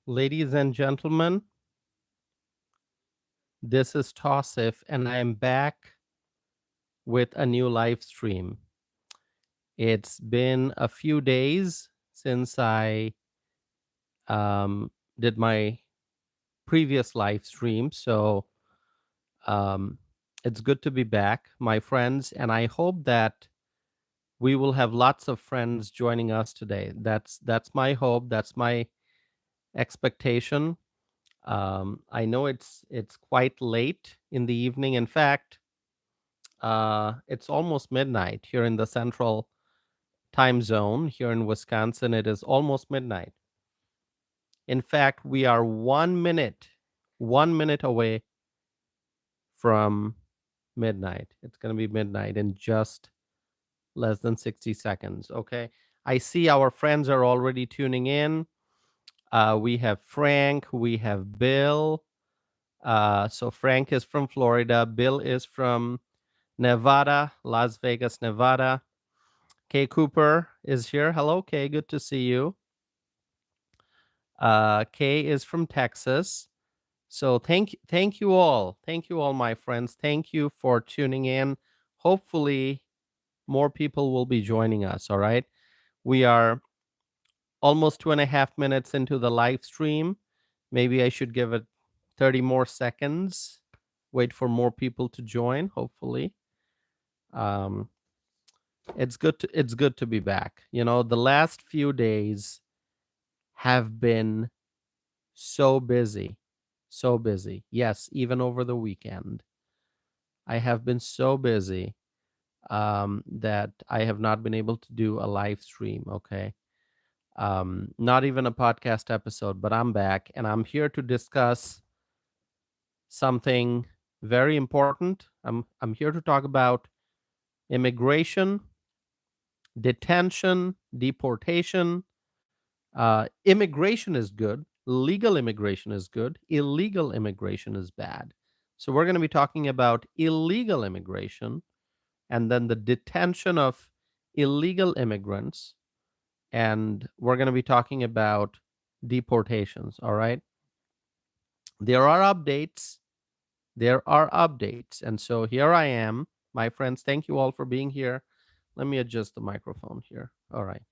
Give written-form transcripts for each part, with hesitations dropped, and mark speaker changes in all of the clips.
Speaker 1: Ladies and gentlemen, this is Tosif, and I am back with a new live stream. It's been a few days since I did my previous live stream, so um, it's good to be back, my friends, and I hope that we will have lots of friends joining us today. That's my hope. That's my expectation. I know it's quite late in the evening. In fact, it's almost midnight here in the central time zone. Here in Wisconsin, it is almost midnight. In fact, we are 1 minute away from midnight. It's going to be midnight in just less than 60 seconds. Okay. I see our friends are already tuning in. We have Frank, we have Bill. So Frank is from Florida. Bill is from Nevada, Las Vegas, Nevada. Kay Cooper is here. Hello, Kay. Good to see you. Kay is from Texas. So thank you all. Thank you all, my friends. Thank you for tuning in. Hopefully, more people will be joining us. All right. We are almost 2.5 minutes into the live stream. Maybe I should give it 30 more seconds. Wait for more people to join, hopefully. It's good to be back. You know, the last few days have been so busy. So busy. Yes, even over the weekend. I have been so busy that I have not been able to do a live stream, okay? Not even a podcast episode, but I'm back and I'm here to discuss something very important. I'm here to talk about immigration, detention, deportation. Immigration is good. Legal immigration is good. Illegal immigration is bad. So we're going to be talking about illegal immigration and then the detention of illegal immigrants. And we're going to be talking about deportations. All right. There are updates. There are updates. And so here I am, my friends. Thank you all for being here. Let me adjust the microphone here. All right.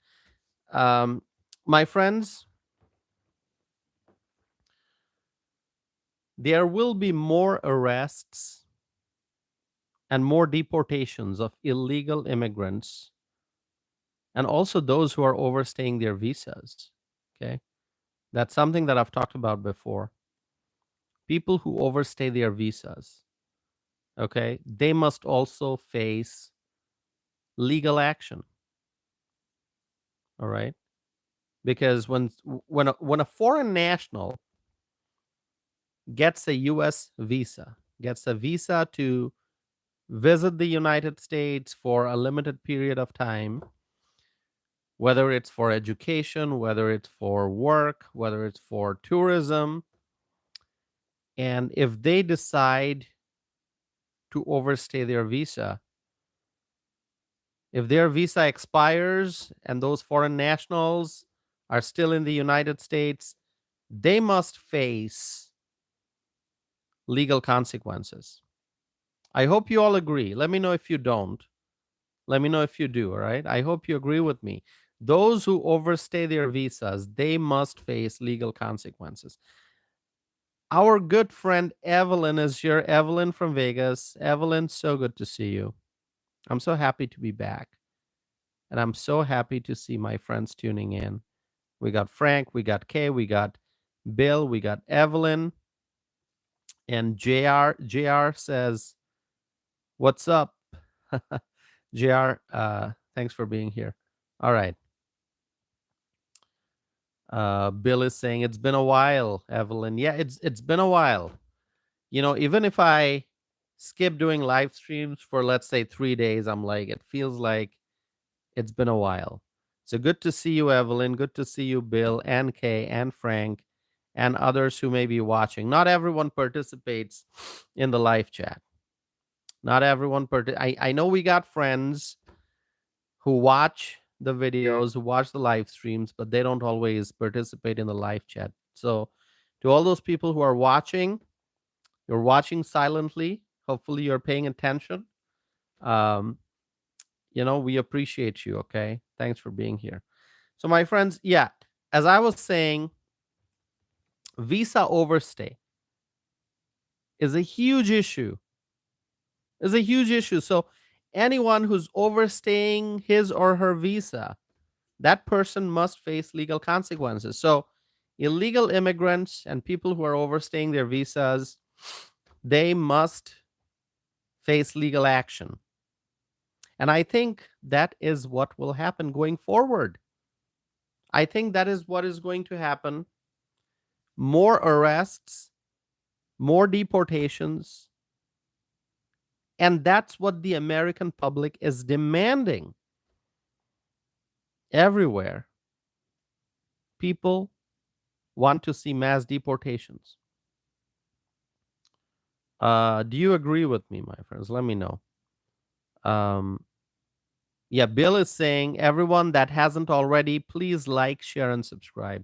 Speaker 1: My friends, there will be more arrests and more deportations of illegal immigrants and also those who are overstaying their visas. Okay. That's something that I've talked about before. People who overstay their visas, okay, they must also face legal action. All right. Because when a foreign national gets a US visa, gets a visa to visit the United States for a limited period of time, whether it's for education, whether it's for work, whether it's for tourism, and if they decide to overstay their visa, if their visa expires and those foreign nationals are still in the United States, they must face legal consequences. I hope you all agree. Let me know if you don't. Let me know if you do, all right? I hope you agree with me. Those who overstay their visas, they must face legal consequences. Our good friend Evelyn is here. Evelyn from Vegas. Evelyn, so good to see you. I'm so happy to be back. And I'm so happy to see my friends tuning in. We got Frank, we got Kay, we got Bill, we got Evelyn. And JR says, "What's up?" JR, thanks for being here. All right. Bill is saying it's been a while, Evelyn. Yeah, it's been a while. You know, even if I skip doing live streams for let's say 3 days, I'm like it feels like it's been a while. So good to see you, Evelyn. Good to see you, Bill and Kay and Frank and others who may be watching. Not everyone participates in the live chat. Not everyone I know we got friends who watch the videos, who watch the live streams, but they don't always participate in the live chat. So to all those people who are watching, you're watching silently. Hopefully you're paying attention. Um, we appreciate you. Okay. Thanks for being here. So my friends, yeah, as I was saying, visa overstay is a huge issue. So anyone who's overstaying his or her visa, that person must face legal consequences. So illegal immigrants and people who are overstaying their visas, they must face legal action. And I think that is what will happen going forward. I think that is what is going to happen. More arrests, more deportations. And that's what the American public is demanding everywhere. People want to see mass deportations. Do you agree with me, my friends? Let me know. Yeah, Bill is saying, everyone that hasn't already, please like, share, and subscribe.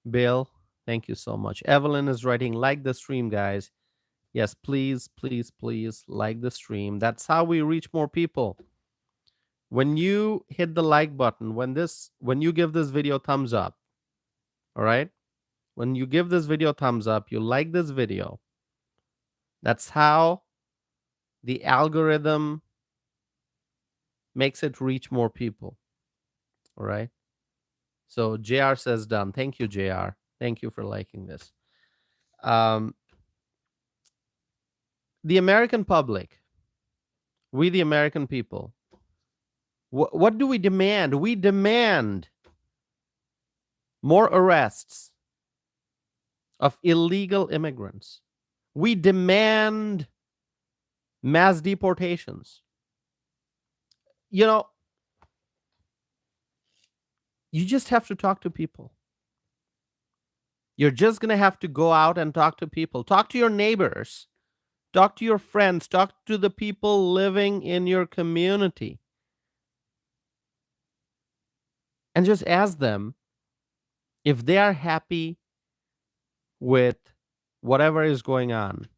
Speaker 1: Bill, thank you so much. Evelyn is writing, like the stream, guys. Yes, please, please, please like the stream. That's how we reach more people. When you hit the like button, when you give this video thumbs up, all right? When you give this video thumbs up, you like this video. That's how the algorithm makes it reach more people. All right. So JR says done. Thank you, JR. Thank you for liking this. The American public, we the American people, what do we demand? We demand more arrests of illegal immigrants. We demand mass deportations. You just have to talk to people. You're just going to have to go out and talk to people. Talk to your neighbors. Talk to your friends. Talk to the people living in your community. And just ask them if they are happy with whatever is going on.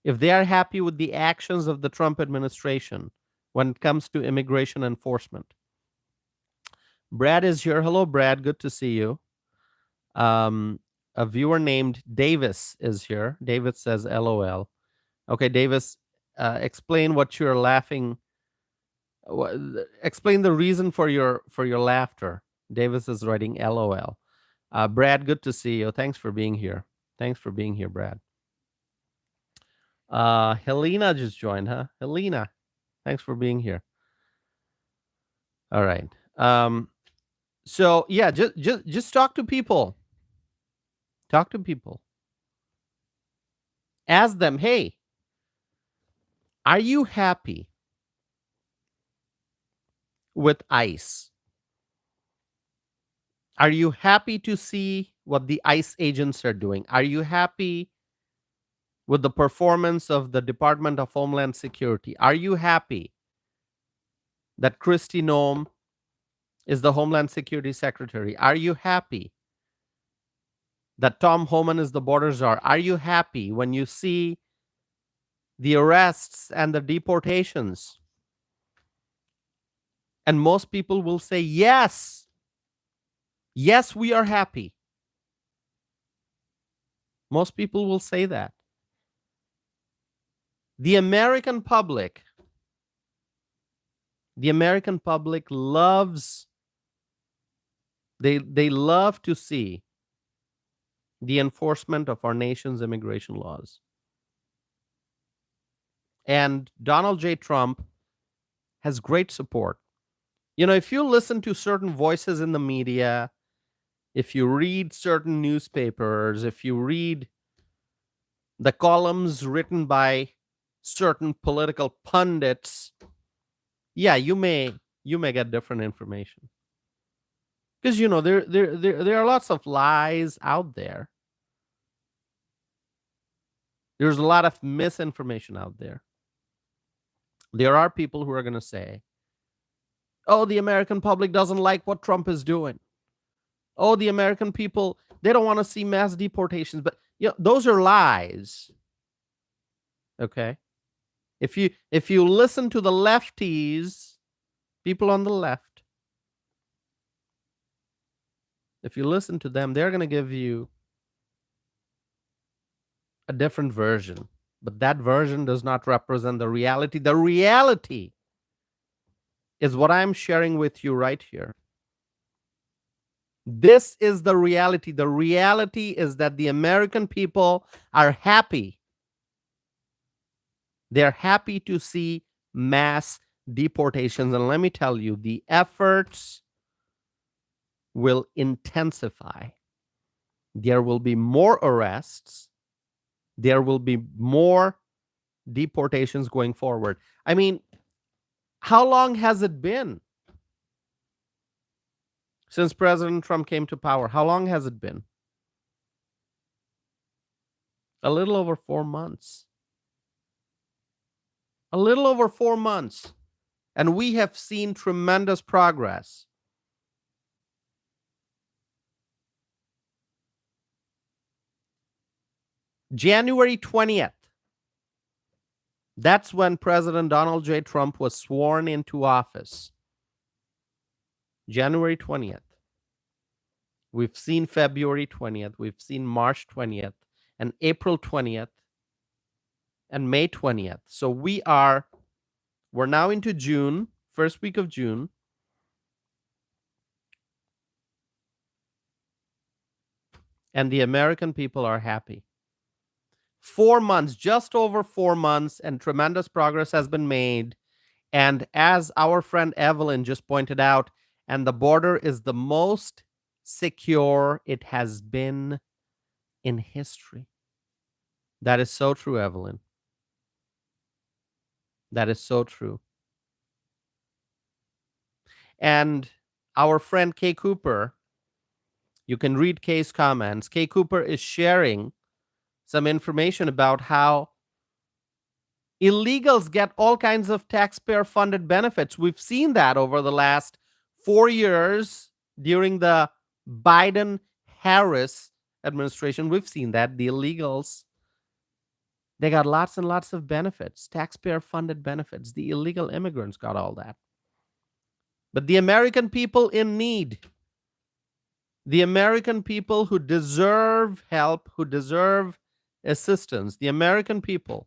Speaker 1: If they are happy with the actions of the Trump administration when it comes to immigration enforcement. Brad is here. Hello, Brad. Good to see you. A viewer named Davis is here. Davis says LOL. Okay, Davis, explain what you're laughing. Explain the reason for your laughter. Davis is writing LOL. Brad, good to see you. Thanks for being here. Thanks for being here, Brad. Helena just joined, huh? Helena, thanks for being here. All right. So yeah, just talk to people. Talk to people. Ask them, hey, are you happy with ICE? Are you happy to see what the ICE agents are doing? Are you happy with the performance of the Department of Homeland Security? Are you happy that Kristi Noem is the Homeland Security Secretary? Are you happy that Tom Homan is the border czar? Are you happy when you see the arrests and the deportations? And most people will say, yes. Yes, we are happy. Most people will say that. The American public loves, they love to see the enforcement of our nation's immigration laws. And Donald J. Trump has great support. If you listen to certain voices in the media, if you read certain newspapers, if you read the columns written by certain political pundits, yeah, you may get different information. Because there are lots of lies out there. There's a lot of misinformation out there. There are people who are going to say, oh, the American public doesn't like what Trump is doing. Oh, the American people, They don't want to see mass deportations, but those are lies. Okay? If you listen to the lefties, people on the left, if you listen to them, they're going to give you a different version. But that version does not represent the reality. The reality is what I'm sharing with you right here. This is the reality. The reality is that the American people are happy. They're happy to see mass deportations. And let me tell you, the efforts will intensify. There will be more arrests. There will be more deportations going forward. I mean, how long has it been since President Trump came to power? How long has it been? A little over 4 months. A little over 4 months. And we have seen tremendous progress. January 20th. That's when President Donald J. Trump was sworn into office. January 20th. We've seen February 20th. We've seen March 20th and April 20th and May 20th. So we're now into June, first week of June. And the American people are happy. 4 months, just over 4 months, and tremendous progress has been made. And as our friend Evelyn just pointed out, and the border is the most secure it has been in history. That is so true, Evelyn. That is so true. And our friend Kay Cooper, you can read Kay's comments. Kay Cooper is sharing some information about how illegals get all kinds of taxpayer-funded benefits. We've seen that over the last 4 years during the Biden-Harris administration. We've seen that the illegals, they got lots and lots of benefits, taxpayer-funded benefits. The illegal immigrants got all that. But the American people in need, the American people who deserve help, who deserve assistance, the American people,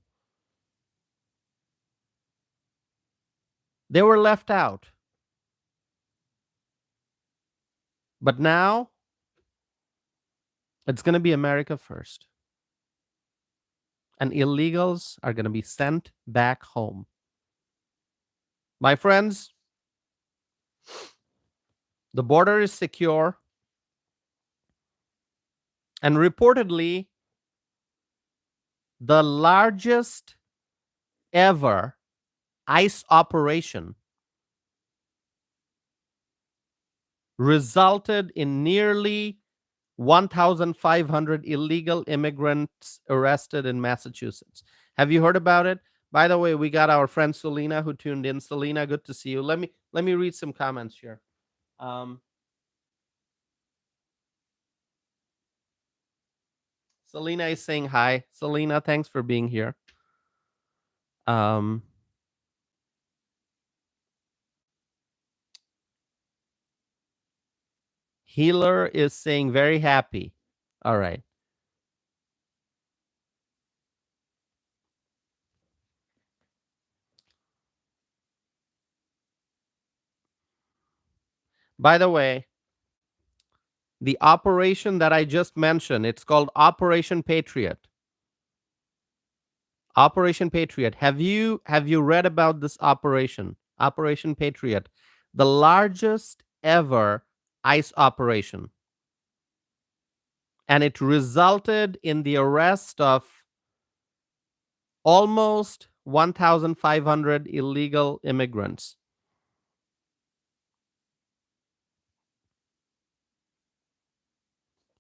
Speaker 1: they were left out. But now, it's going to be America first. And illegals are going to be sent back home. My friends, the border is secure. And reportedly, the largest ever ICE operation resulted in nearly 1,500 illegal immigrants arrested in Massachusetts. Have you heard about it? By the way, we got our friend Selena who tuned in. Selena, good to see you. Let me read some comments here. Selena is saying hi. Selena, thanks for being here. Healer is saying very happy. All right. By the way, the operation that I just mentioned, it's called Operation Patriot. Operation Patriot. Have you read about this operation? Operation Patriot, the largest ever ICE operation. And it resulted in the arrest of almost 1,500 illegal immigrants.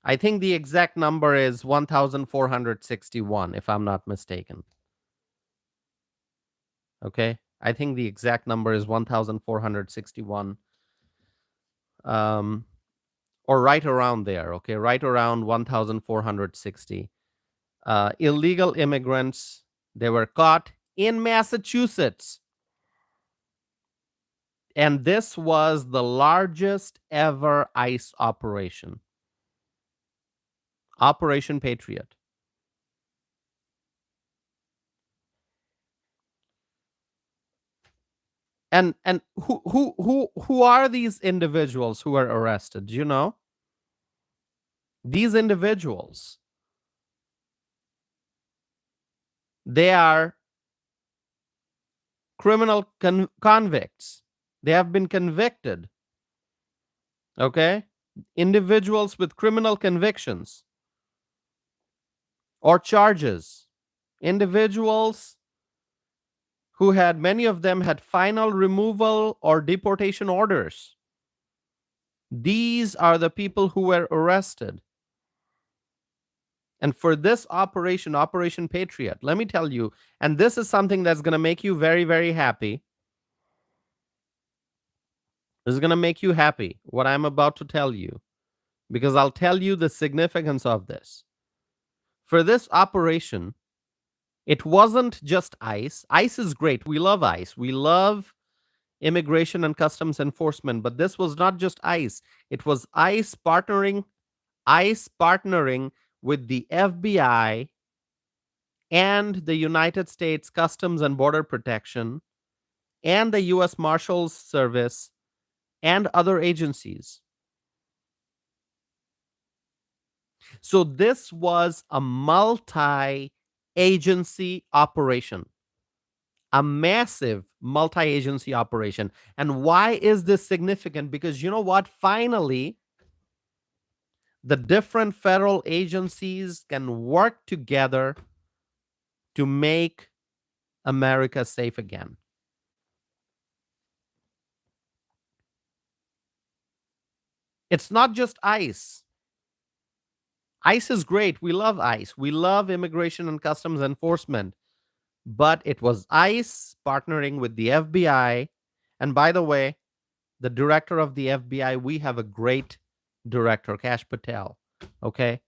Speaker 1: I think the exact number is 1,461, if I'm not mistaken. Okay, I think the exact number is 1,461. or right around there, okay, right around 1,460 illegal immigrants. They were caught in Massachusetts. And this was the largest ever ICE operation, Operation Patriot. And who are these individuals who were arrested? Do you know? These individuals, they are criminal convicts. They have been convicted. Okay? Individuals with criminal convictions or charges. Individuals who had, many of them had final removal or deportation orders. These are the people who were arrested. And for this operation, Operation Patriot, let me tell you, and this is something that's going to make you very, very happy. This is going to make you happy, what I'm about to tell you, because I'll tell you the significance of this. For this operation, it wasn't just ICE. ICE is great. We love ICE. We love Immigration and Customs Enforcement, but this was not just ICE. It was ICE partnering with the FBI and the United States Customs and Border Protection and the US Marshals Service and other agencies. So this was a multi-agency operation, a massive multi-agency operation. And why is this significant? Because you know what? Finally, the different federal agencies can work together to make America safe again. It's not just ICE. ICE is great. We love ICE. We love Immigration and Customs Enforcement. But it was ICE partnering with the FBI. And by the way, the director of the FBI, we have a great director, Kash Patel. Okay.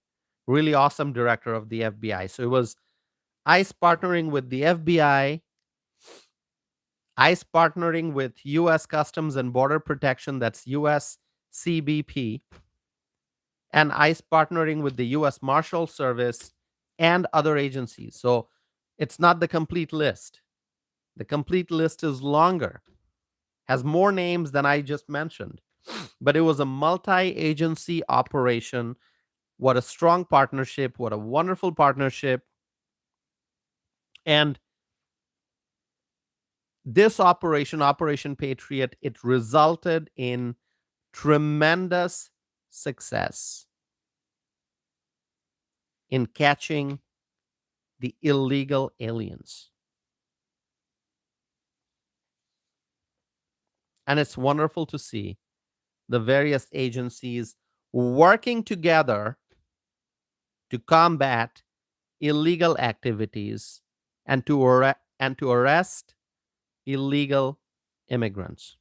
Speaker 1: Really awesome director of the FBI. So it was ICE partnering with the FBI, ICE partnering with US Customs and Border Protection, that's US CBP, and ICE partnering with the US Marshal Service and other agencies. So it's not the complete list. The complete list is longer, has more names than I just mentioned. But it was a multi-agency operation. What a strong partnership. What a wonderful partnership. And this operation, Operation Patriot, it resulted in tremendous success in catching the illegal aliens. And it's wonderful to see the various agencies working together to combat illegal activities and to arrest illegal immigrants.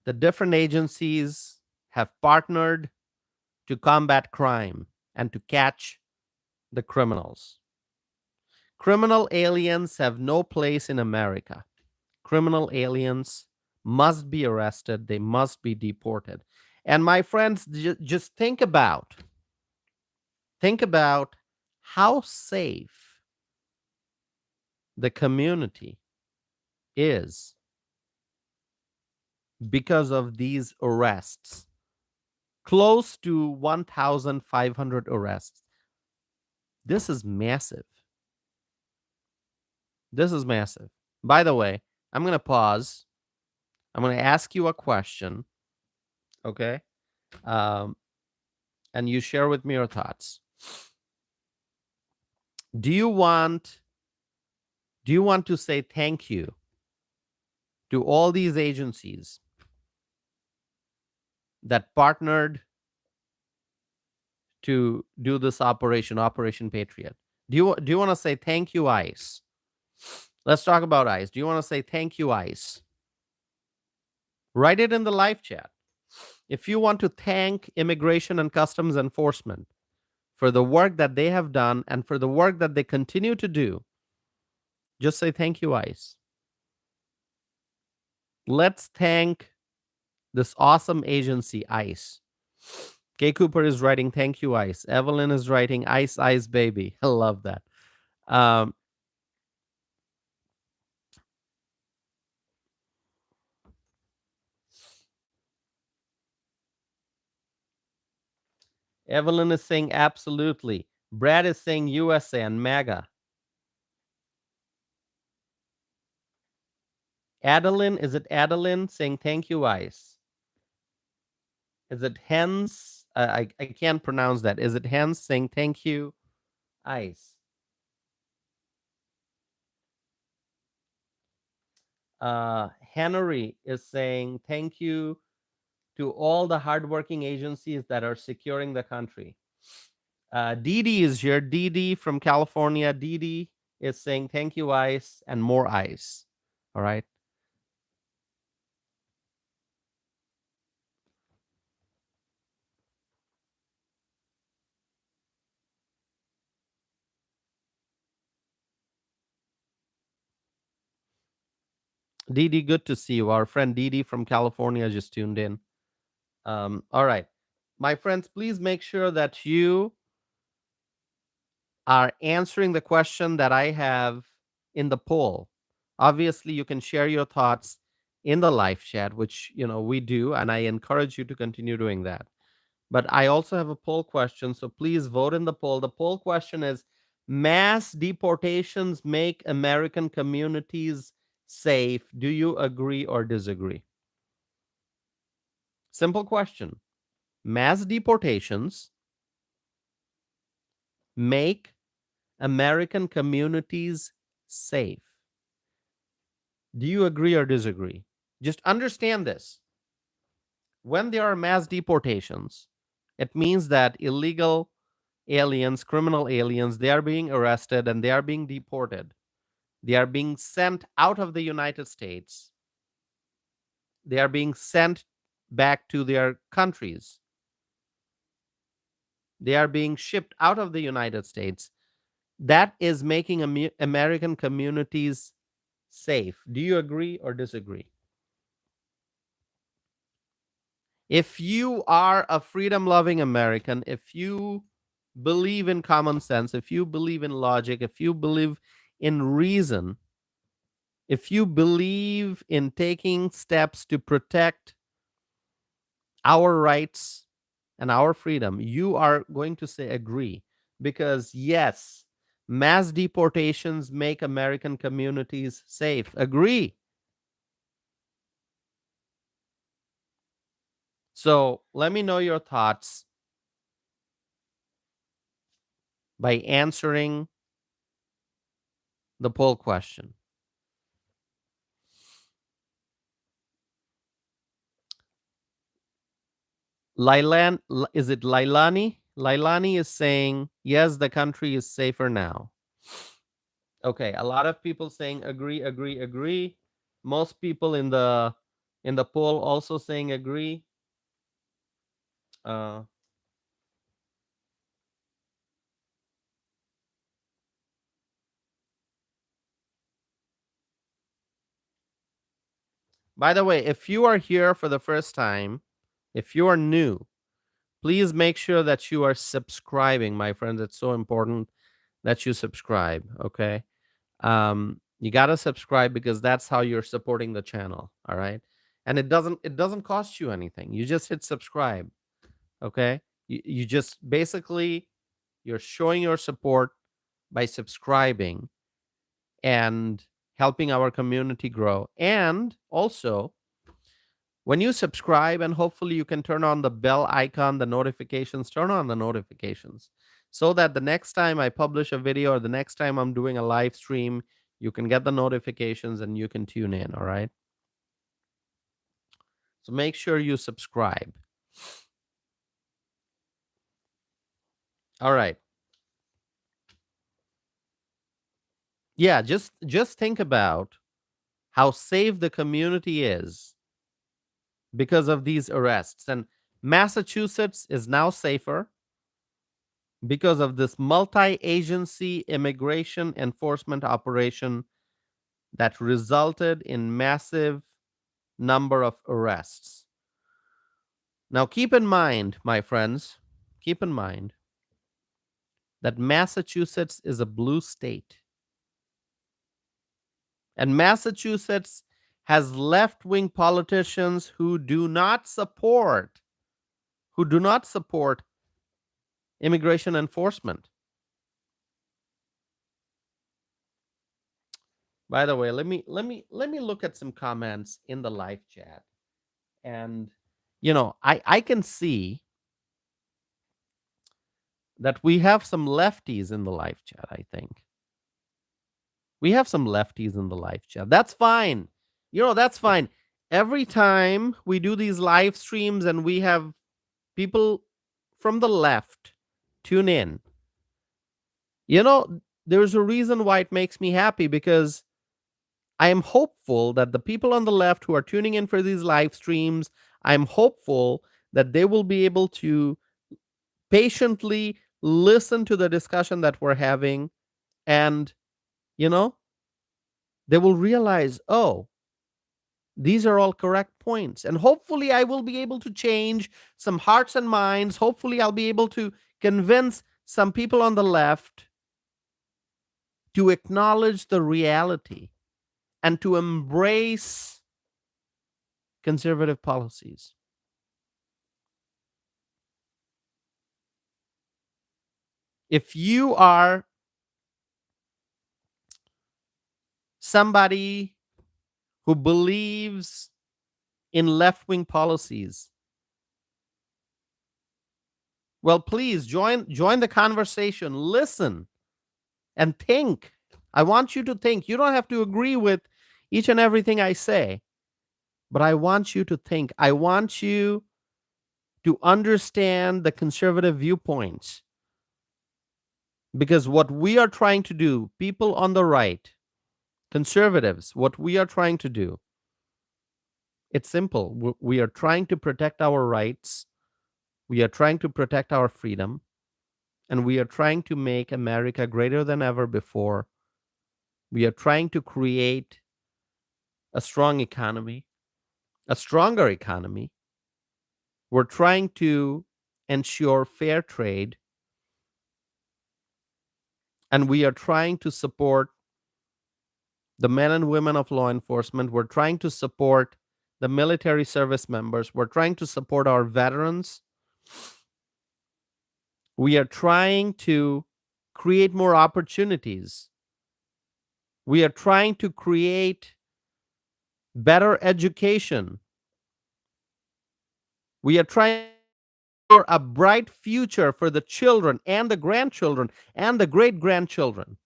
Speaker 1: The different agencies have partnered to combat crime and to catch the criminals. Criminal aliens have no place in America. Criminal aliens must be arrested. They must be deported. And my friends, just think about how safe the community is because of these arrests. Close to 1,500 arrests. This is massive. This is massive. By the way, I'm going to pause. I'm going to ask you a question. Okay? And you share with me your thoughts. Do you want to say thank you to all these agencies that partnered to do this operation, Operation Patriot? Do you want to say thank you, ICE? Let's talk about ICE. Do you want to say thank you, ICE? Write it in the live chat. If you want to thank Immigration and Customs Enforcement for the work that they have done and for the work that they continue to do, just say thank you, ICE. Let's thank this awesome agency, ICE. Kay Cooper is writing, thank you, ICE. Evelyn is writing, ICE, ICE, baby. I love that. Evelyn is saying, absolutely. Brad is saying USA and MAGA. Adeline, is it Adeline saying thank you, ICE? Is it Hens? I can't pronounce that. Is it Hens saying thank you, ICE? Henry is saying thank you to all the hardworking agencies that are securing the country. Dee is here. Dee from California. Dee is saying thank you, ICE, and more ICE. All right. Dee, good to see you. Our friend Dee from California just tuned in. All right. My friends, please make sure that you are answering the question that I have in the poll. Obviously, you can share your thoughts in the live chat, which we do, and I encourage you to continue doing that. But I also have a poll question, so please vote in the poll. The poll question is, mass deportations make American communities safe. Do you agree or disagree? Simple question. Mass deportations make American communities safe. Do you agree or disagree? Just understand this. When there are mass deportations, it means that illegal aliens, criminal aliens, they are being arrested and they are being deported. They are being sent out of the United States. They are being sent back to their countries. They are being shipped out of the United States. That is making American communities safe. Do you agree or disagree? If you are a freedom-loving American, if you believe in common sense, if you believe in logic, if you believe in reason, if you believe in taking steps to protect our rights and our freedom, you are going to say agree. Because yes, mass deportations make American communities safe. Agree. So let me know your thoughts by answering the poll question. Lailan, is it Lailani? Lailani is saying, yes, the country is safer now. Okay, a lot of people saying agree, agree, agree. Most people in the poll also saying agree. By the way, if you are here for the first time, if you are new, please make sure that you are subscribing, my friends. It's so important that you subscribe, okay? You got to subscribe because that's how you're supporting the channel, all right? And it doesn't cost you anything. You just hit subscribe, okay? You just basically you're showing your support by subscribing and helping our community grow. And also, when you subscribe, and hopefully you can turn on the bell icon, the notifications, turn on the notifications so that the next time I publish a video or the next time I'm doing a live stream, you can get the notifications and you can tune in, all right? So make sure you subscribe. All right. Yeah, just think about how safe the community is because of these arrests. And Massachusetts is now safer because of this multi-agency immigration enforcement operation that resulted in massive number of arrests. Now keep in mind, my friends, keep in mind that Massachusetts is a blue state. And Massachusetts has left-wing politicians who do not support immigration enforcement. By the way, let me look at some comments in the live chat. And I can see that we have some lefties in the live chat, I think. We have some lefties in the live chat. That's fine. That's fine. Every time we do these live streams and we have people from the left tune in, there's a reason why it makes me happy, because I am hopeful that the people on the left who are tuning in for these live streams, I'm hopeful that they will be able to patiently listen to the discussion that we're having, and they will realize, oh, these are all correct points. And hopefully I will be able to change some hearts and minds. Hopefully I'll be able to convince some people on the left to acknowledge the reality and to embrace conservative policies. If you are somebody who believes in left-wing policies, well, please join the conversation. Listen and think. I want you to think. You don't have to agree with each and everything I say, but I want you to think. I want you to understand the conservative viewpoints. Because what we are trying to do, people on the right, conservatives, what we are trying to do, it's simple. We are trying to protect our rights. We are trying to protect our freedom. And we are trying to make America greater than ever before. We are trying to create a strong economy, a stronger economy. We're trying to ensure fair trade. And we are trying to support the men and women of law enforcement. We're trying to support the military service members. We're trying to support our veterans. We are trying to create more opportunities. We are trying to create better education. We are trying for a bright future for the children and the grandchildren and the great-grandchildren.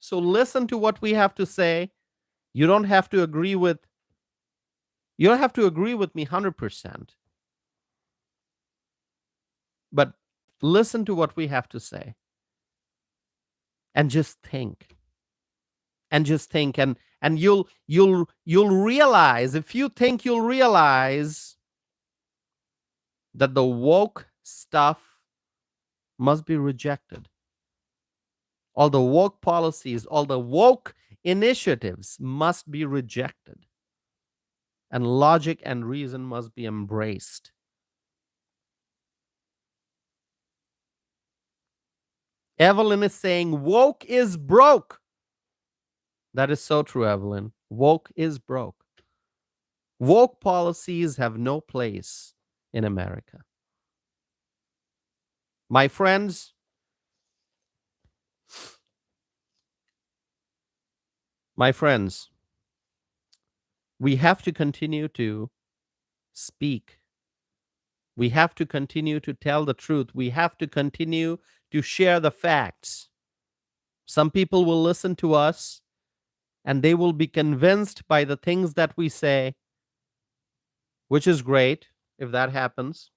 Speaker 1: So listen to what we have to say. You don't have to agree with me 100%. But listen to what we have to say. And just think. And you'll realize, if you think, you'll realize that the woke stuff must be rejected. All the woke policies, all the woke initiatives must be rejected. And logic and reason must be embraced. Evelyn is saying woke is broke. That is so true, Evelyn. Woke is broke. Woke policies have no place in America. My friends, we have to continue to speak. We have to continue to tell the truth. We have to continue to share the facts. Some people will listen to us and they will be convinced by the things that we say, which is great if that happens.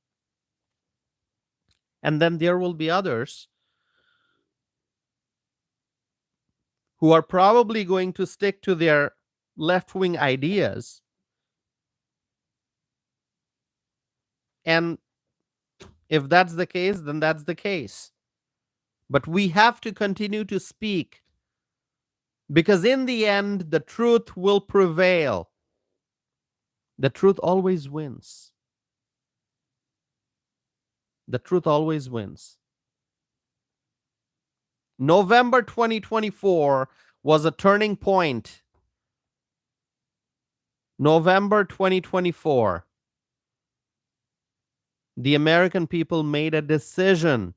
Speaker 1: And then there will be others who are probably going to stick to their left-wing ideas. And if that's the case, then that's the case. But we have to continue to speak, because in the end, the truth will prevail. The truth always wins. The truth always wins. November 2024 was a turning point. November 2024. The American people made a decision.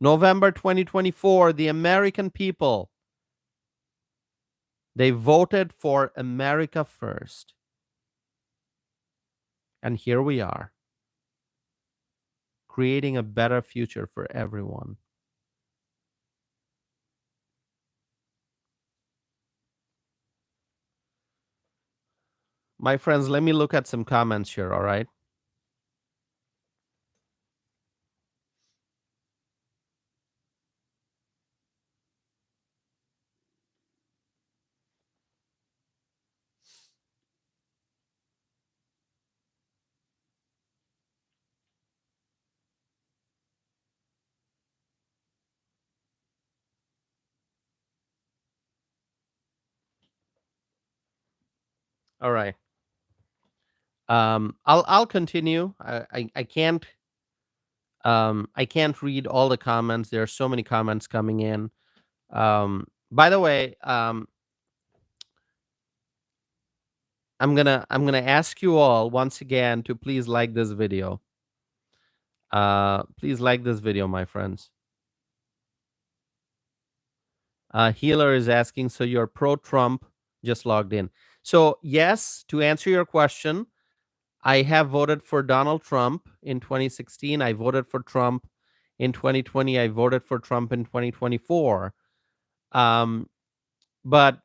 Speaker 1: November 2024, the American people, they voted for America first. And here we are, creating a better future for everyone. My friends, let me look at some comments here, all right? All right. I'll continue. I can't read all the comments. There are so many comments coming in. By the way, I'm gonna ask you all once again to please like this video. Please like this video, my friends. Healer is asking, so you're pro-Trump, just logged in. So yes, to answer your question, I have voted for Donald Trump in 2016. I voted for Trump in 2020. I voted for Trump in 2024. But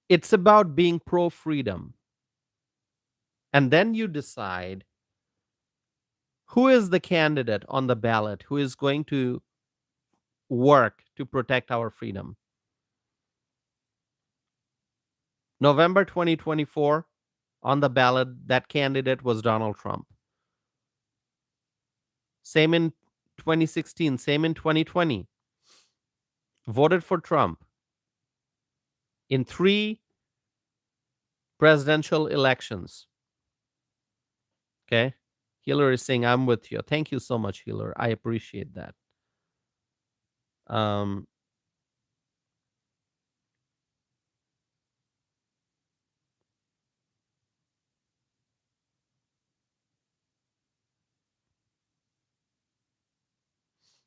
Speaker 1: it's about being pro-freedom. And then you decide who is the candidate on the ballot who is going to work to protect our freedom. November 2024, on the ballot, that candidate was Donald Trump. Same in 2016, same in 2020. Voted for Trump in 3 presidential elections. Okay? Healer is saying, I'm with you. Thank you so much, Healer. I appreciate that.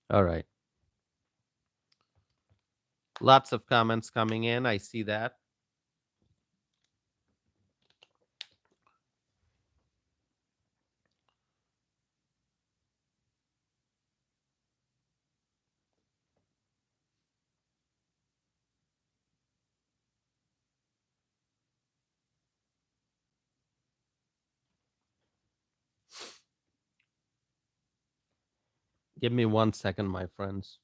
Speaker 1: All right. Lots of comments coming in. I see that. Give me 1 second, my friends.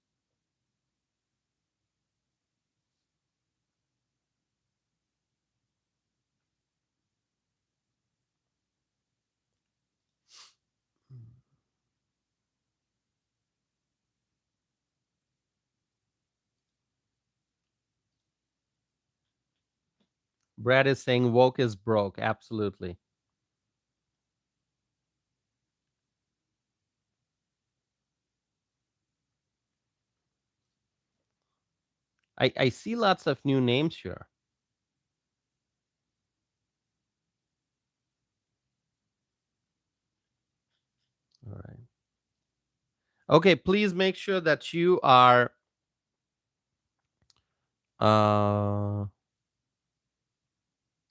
Speaker 1: Brad is saying woke is broke. Absolutely. I see lots of new names here. All right. Okay, please make sure that you are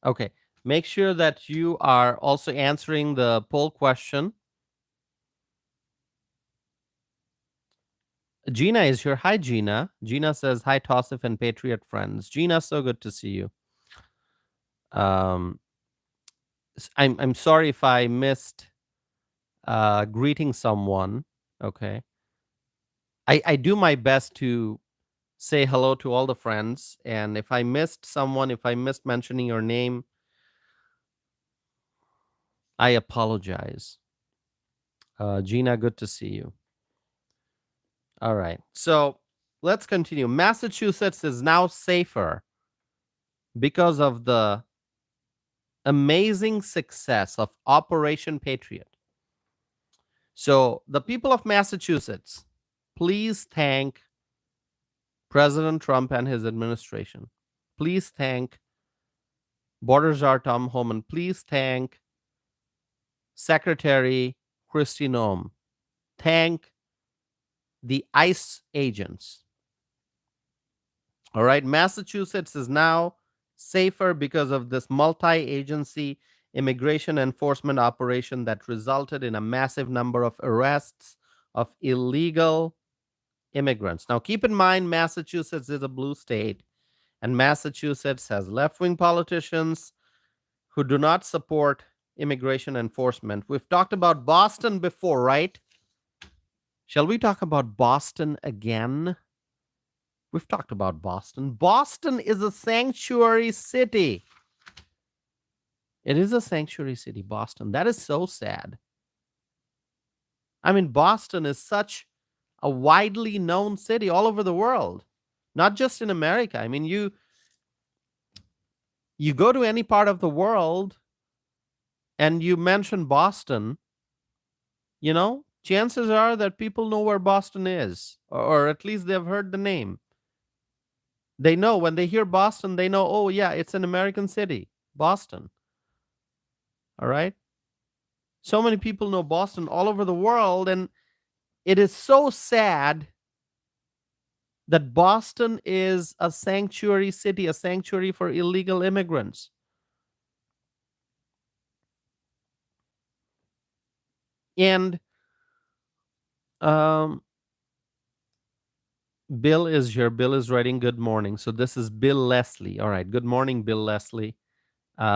Speaker 1: okay. Make sure that you are also answering the poll question. Gina is here. Hi, Gina. Gina says, hi, Tossif and Patriot friends. Gina, so good to see you. I'm sorry if I missed greeting someone. Okay. I do my best to say hello to all the friends. And if I missed someone, if I missed mentioning your name, I apologize. Gina, good to see you. All right. So let's continue. Massachusetts is now safer because of the amazing success of Operation Patriot. So the people of Massachusetts, please thank President Trump and his administration. Please thank Border Czar Tom Homan. Please thank Secretary Kristi Noem. Thank the ICE agents. All right. Massachusetts is now safer because of this multi-agency immigration enforcement operation that resulted in a massive number of arrests of illegal immigrants. Now, keep in mind, Massachusetts is a blue state, and Massachusetts has left-wing politicians who do not support immigration enforcement. We've talked about Boston before, right? Shall we talk about Boston again? We've talked about Boston. Boston is a sanctuary city. It is a sanctuary city, Boston. That is so sad. I mean, Boston is such a widely known city all over the world, not just in America. I mean, you go to any part of the world and you mention Boston, chances are that people know where Boston is, or at least they've heard the name. They know when they hear Boston, they know, oh, yeah, it's an American city, Boston. All right. So many people know Boston all over the world. And it is so sad that Boston is a sanctuary city, a sanctuary for illegal immigrants. And Bill is here. Bill is writing good morning. So this is Bill Leslie. All right. Good morning, Bill Leslie.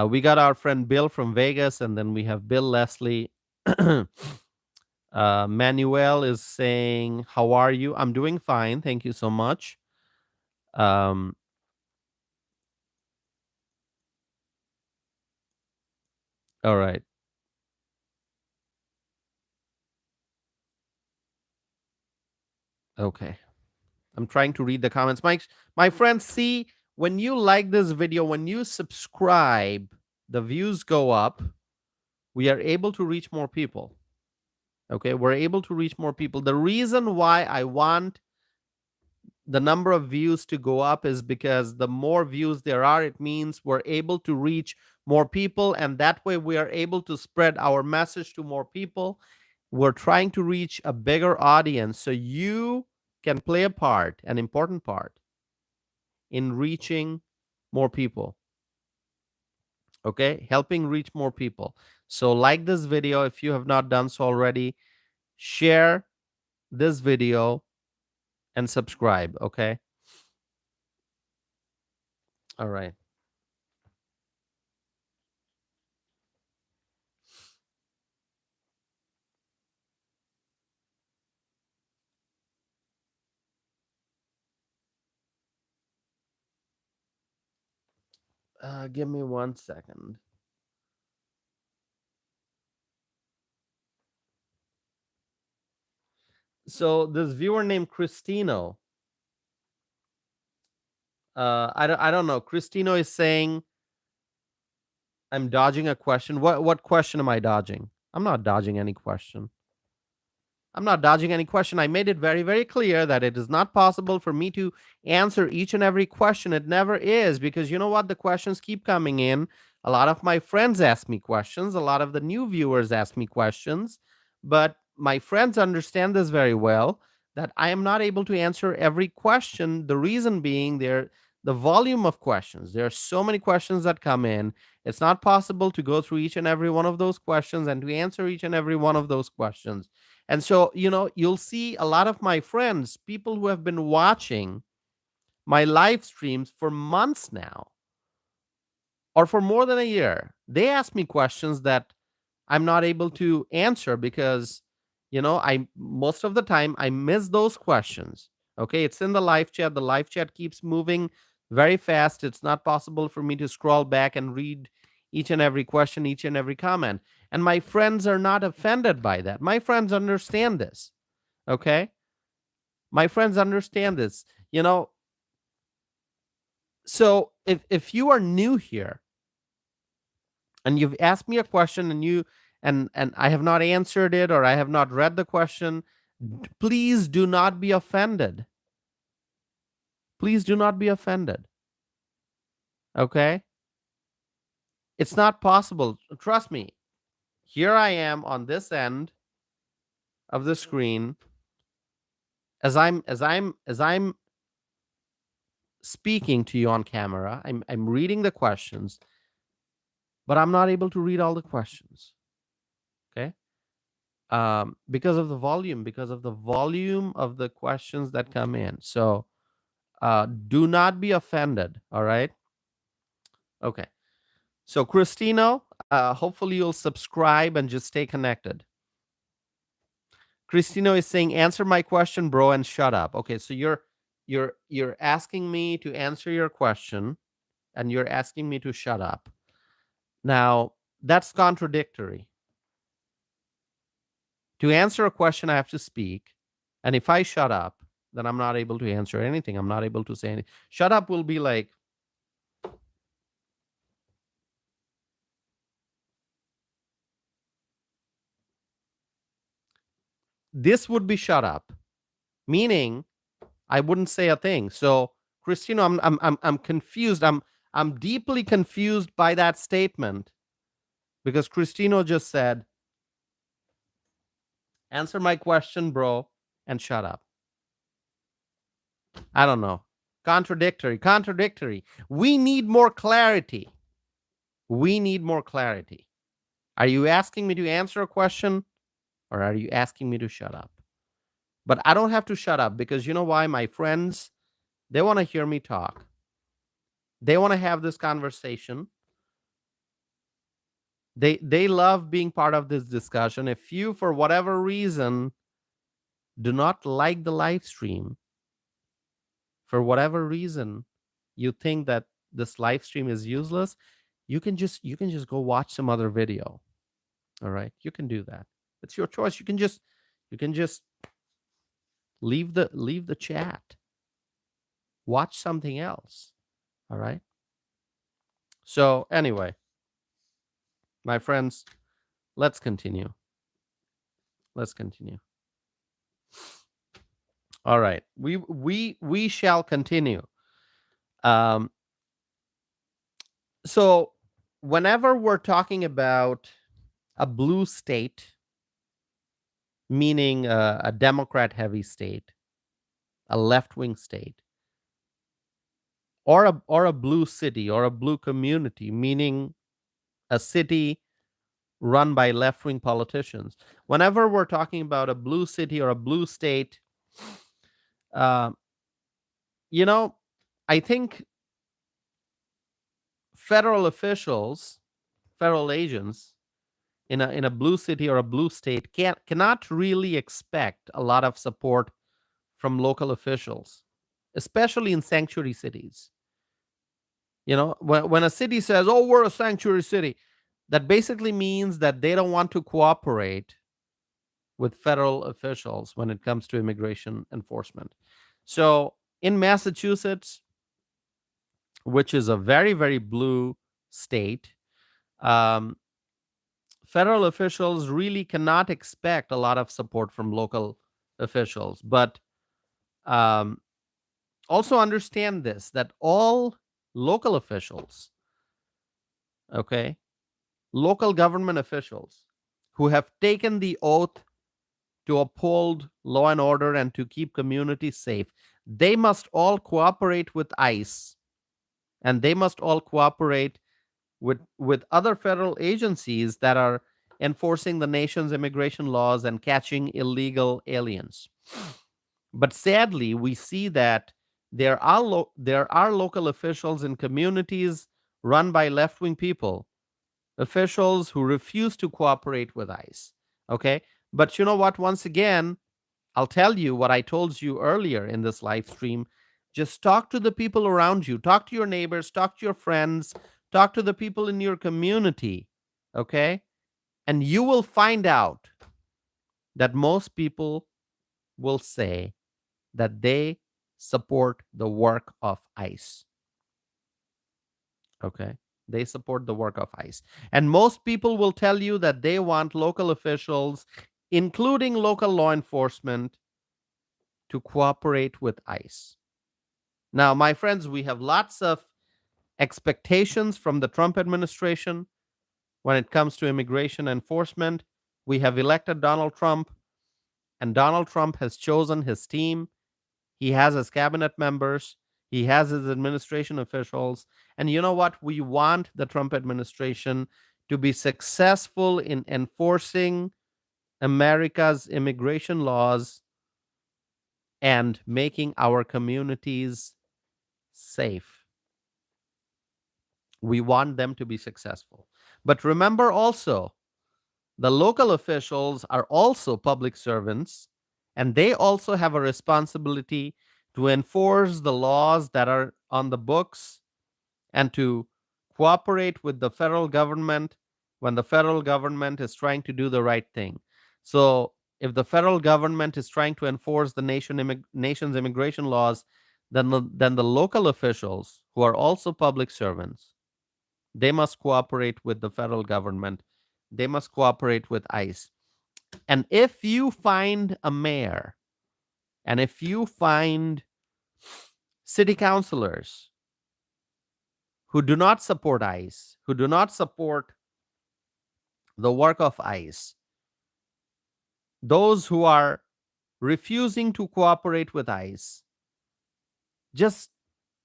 Speaker 1: We got our friend Bill from Vegas, and then we have Bill Leslie. Manuel is saying, how are you? I'm doing fine. Thank you so much. All right. Okay. I'm trying to read the comments. My friends, see, when you like this video, when you subscribe, the views go up. We are able to reach more people. Okay, we're able to reach more people. The reason why I want the number of views to go up is because the more views there are, it means we're able to reach more people, and that way we are able to spread our message to more people. We're trying to reach a bigger audience, so you can play a part, an important part, in reaching more people. Okay, helping reach more people. So like this video if you have not done so already. Share this video and subscribe. Okay. All right. Give me 1 second. So this viewer named Christino, I don't know. Christino is saying I'm dodging a question. What question am I dodging? I'm not dodging any question. I'm not dodging any question. I made it very, very clear that it is not possible for me to answer each and every question. It never is, because you know what? The questions keep coming in. A lot of my friends ask me questions. A lot of the new viewers ask me questions. But my friends understand this very well, that I am not able to answer every question. The reason being the volume of questions. There are so many questions that come in. It's not possible to go through each and every one of those questions and to answer each and every one of those questions. And so, you'll see a lot of my friends, people who have been watching my live streams for months now, or for more than a year, they ask me questions that I'm not able to answer because, I most of the time I miss those questions. Okay, it's in the live chat. The live chat keeps moving very fast. It's not possible for me to scroll back and read each and every question, each and every comment. And my friends are not offended by that. My friends understand this. Okay? My friends understand this. So if you are new here and you've asked me a question and I have not answered it, or I have not read the question, please do not be offended. Please do not be offended. Okay? It's not possible. Trust me. Here I am on this end of the screen as I'm speaking to you on camera. I'm reading the questions, but I'm not able to read all the questions. Okay? Because of the volume of the questions that come in. So do not be offended. All right. Okay. So Christino, hopefully you'll subscribe and just stay connected. Christino is saying, answer my question, bro, and shut up. Okay, so you're asking me to answer your question and you're asking me to shut up. Now, that's contradictory. To answer a question, I have to speak. And if I shut up, then I'm not able to answer anything. I'm not able to say anything. Shut up will be like, this would be shut up, meaning I wouldn't say a thing. So, Christina, I'm confused. I'm deeply confused by that statement because Christino just said, answer my question, bro, and shut up. I don't know. Contradictory. We need more clarity. Are you asking me to answer a question or are you asking me to shut up? But I don't have to shut up because you know why? My friends, they want to hear me talk. They want to have this conversation. They love being part of this discussion. If you, for whatever reason, do not like the live stream, for whatever reason, you think that this live stream is useless, you can just go watch some other video. All right, you can do that. It's your choice. You can just leave the chat, watch something else. All right. So anyway, my friends, let's continue. All right, we shall continue. Um, so whenever we're talking about a blue state, meaning a Democrat heavy state, a left wing state, or a blue city or a blue community, meaning a city run by left wing politicians. Whenever we're talking about a blue city or a blue state, uh, you know, I think federal officials, federal agents in a blue city or a blue state cannot really expect a lot of support from local officials, especially in sanctuary cities. When a city says, "Oh, we're a sanctuary city," that basically means that they don't want to cooperate with federal officials when it comes to immigration enforcement. So in Massachusetts, which is a very, very blue state, um, federal officials really cannot expect a lot of support from local officials. But um, also understand this, that all local officials, okay, local government officials who have taken the oath to uphold law and order and to keep communities safe, they must all cooperate with ICE and they must all cooperate with other federal agencies that are enforcing the nation's immigration laws and catching illegal aliens. But sadly, we see that there are local officials in communities run by left-wing people, officials who refuse to cooperate with ICE. Okay? But you know what? Once again, I'll tell you what I told you earlier in this live stream. Just talk to the people around you, talk to your neighbors, talk to your friends, talk to the people in your community, okay? And you will find out that most people will say that they support the work of ICE, okay? They support the work of ICE. And most people will tell you that they want local officials, including local law enforcement, to cooperate with ICE. Now, my friends, we have lots of expectations from the Trump administration when it comes to immigration enforcement. We have elected Donald Trump, and Donald Trump has chosen his team. He has his cabinet members, he has his administration officials. And you know what? We want the Trump administration to be successful in enforcing America's immigration laws and making our communities safe. We want them to be successful. But remember also, the local officials are also public servants, and they also have a responsibility to enforce the laws that are on the books and to cooperate with the federal government when the federal government is trying to do the right thing. So, if the federal government is trying to enforce the nation's immigration laws, then the local officials, who are also public servants, they must cooperate with the federal government. They must cooperate with ICE. And if you find a mayor and if you find city councilors who do not support ICE, who do not support the work of ICE, those who are refusing to cooperate with ICE, just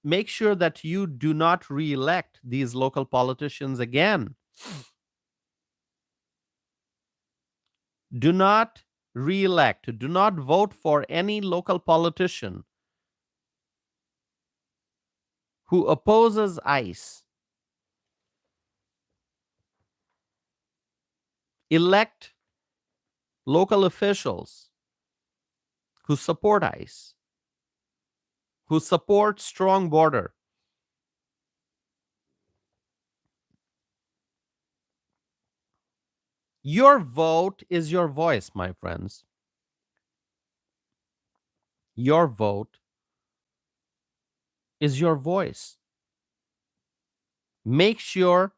Speaker 1: make sure that you do not re-elect these local politicians again. Do not re-elect, do not vote for any local politician who opposes ICE. Elect local officials who support ICE, who support strong border. Your vote is your voice, my friends. Your vote is your voice. Make sure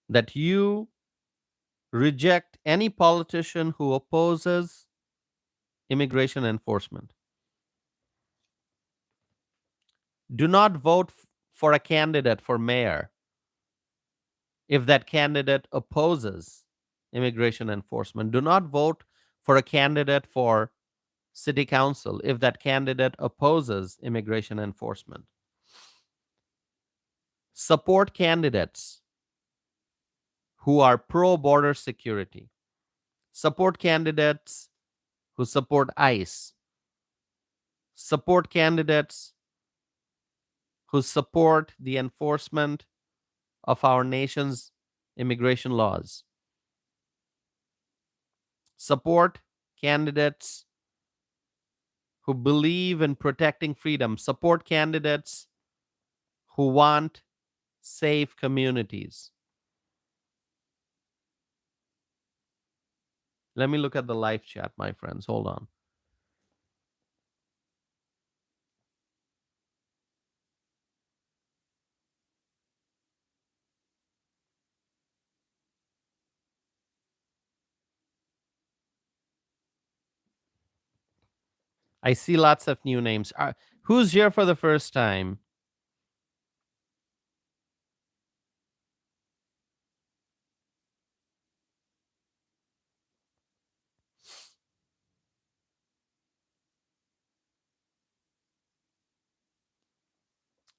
Speaker 1: that you reject any politician who opposes immigration enforcement. Do not vote for a candidate for mayor if that candidate opposes immigration enforcement. Do not vote for a candidate for city council if that candidate opposes immigration enforcement. Support candidates who are pro border security. Support candidates who support ICE. Support candidates who support the enforcement of our nation's immigration laws. Support candidates who believe in protecting freedom. Support candidates who want safe communities. Let me look at the live chat, my friends. Hold on. I see lots of new names. Who's here for the first time?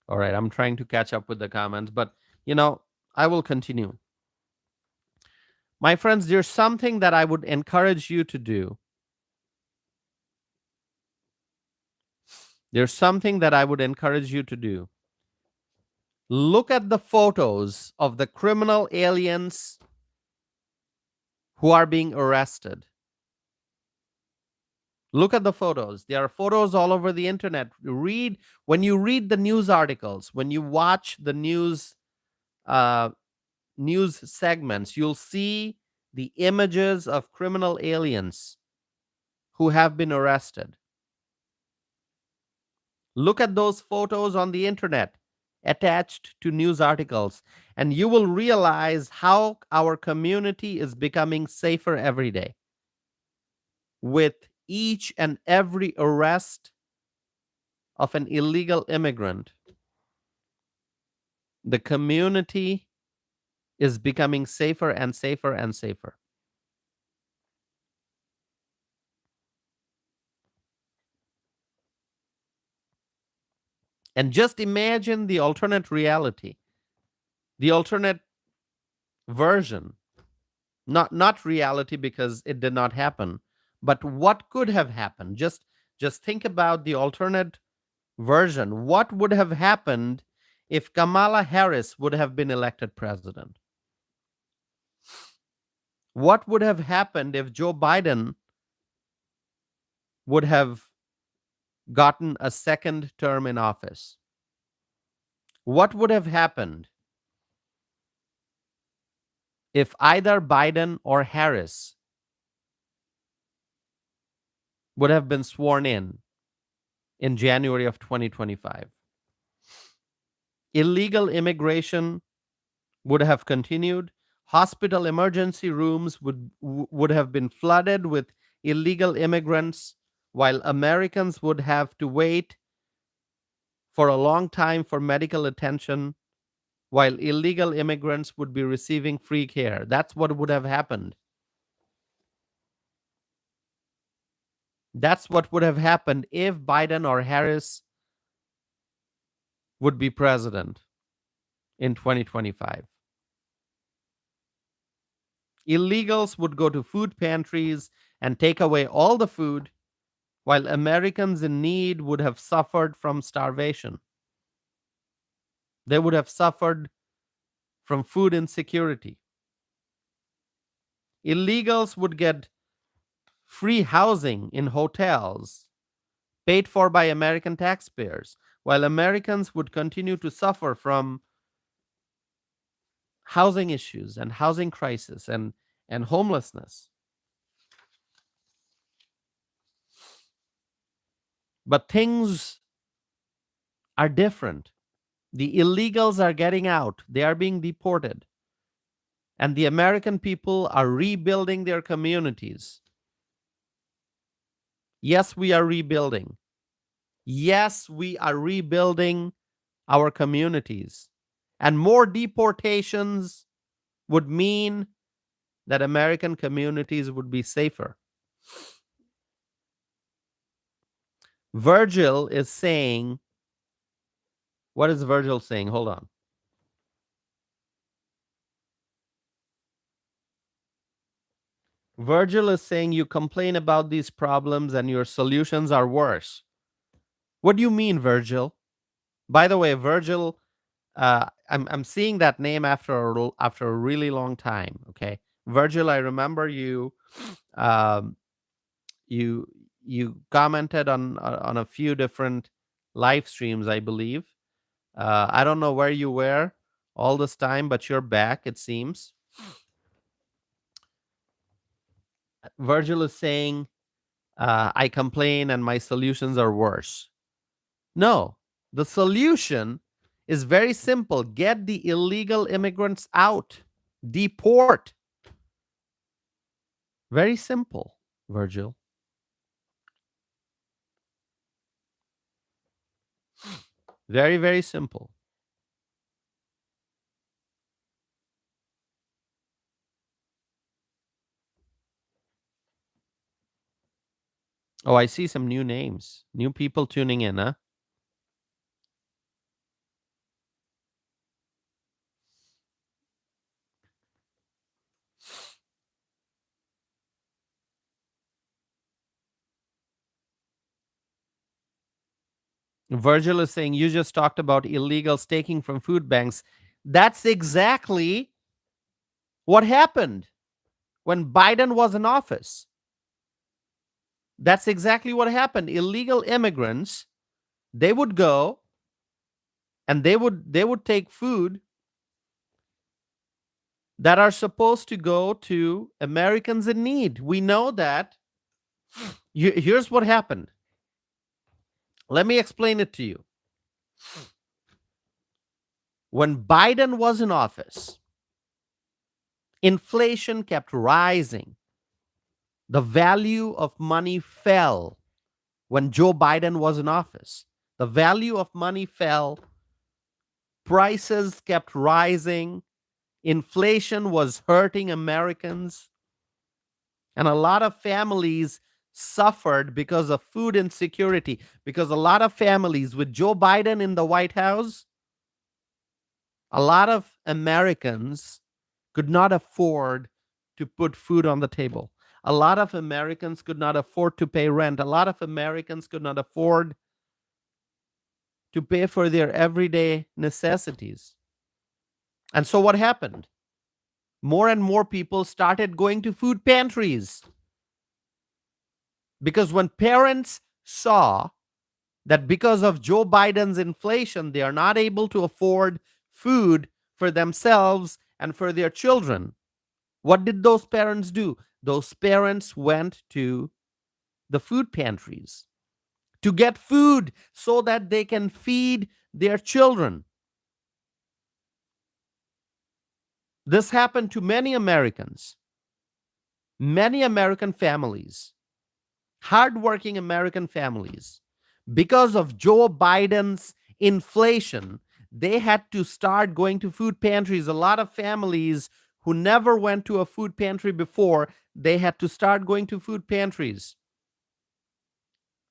Speaker 1: All right, I'm trying to catch up with the comments, but I will continue. My friends, there's something that I would encourage you to do. There's something that I would encourage you to do. Look at the photos of the criminal aliens who are being arrested. Look at the photos. There are photos all over the internet. When you read the news articles, when you watch the uh, news segments, you'll see the images of criminal aliens who have been arrested. Look at those photos on the internet attached to news articles, and you will realize how our community is becoming safer every day. With each and every arrest of an illegal immigrant, the community is becoming safer and safer and safer. And just imagine the alternate reality, the alternate version, not reality because it did not happen, but what could have happened. Just think about the alternate version. What would have happened if Kamala Harris would have been elected president? What would have happened if Joe Biden would have gotten a second term in office? What would have happened if either Biden or Harris would have been sworn in January of 2025? Illegal immigration would have continued. Hospital emergency rooms would have been flooded with illegal immigrants, while Americans would have to wait for a long time for medical attention, while illegal immigrants would be receiving free care. That's what would have happened. That's what would have happened if Biden or Harris would be president in 2025. Illegals would go to food pantries and take away all the food, while Americans in need would have suffered from starvation. They would have suffered from food insecurity. Illegals would get free housing in hotels paid for by American taxpayers, while Americans would continue to suffer from housing issues and housing crisis and homelessness. But things are different. The illegals are getting out, they are being deported, and the American people are rebuilding their communities. Yes, we are rebuilding. Yes, we are rebuilding our communities. And more deportations would mean that American communities would be safer. Virgil is saying, what is Virgil saying? Hold on. Virgil is saying you complain about these problems and your solutions are worse. What do you mean, Virgil? By the way, Virgil, I'm seeing that name after a really long time. Okay, Virgil, I remember you. Um, you you commented on a few different live streams, I believe. I don't know where you were all this time, but you're back. It seems. Virgil is saying, I complain and my solutions are worse. No, the solution is very simple. Get the illegal immigrants out. Deport. Very simple, Virgil. Very, very simple. Oh, I see some new names. New people tuning in, huh? Virgil is saying you just talked about illegals taking from food banks. That's exactly what happened when Biden was in office. That's exactly what happened. Illegal immigrants, they would go and they would take food that are supposed to go to Americans in need. We know that. Here's what happened. Let me explain it to you. When Biden was in office, inflation kept rising. The value of money fell when Joe Biden was in office. The value of money fell. Prices kept rising. Inflation was hurting Americans. And a lot of families suffered because of food insecurity. Because a lot of families with Joe Biden in the White House, a lot of Americans could not afford to put food on the table. A lot of Americans could not afford to pay rent. A lot of Americans could not afford to pay for their everyday necessities. And so what happened? More and more people started going to food pantries. Because when parents saw that because of Joe Biden's inflation, they are not able to afford food for themselves and for their children, what did those parents do? Those parents went to the food pantries to get food so that they can feed their children. This happened to many Americans, many American families, hardworking American families. Because of Joe Biden's inflation, they had to start going to food pantries. A lot of families who never went to a food pantry before, they had to start going to food pantries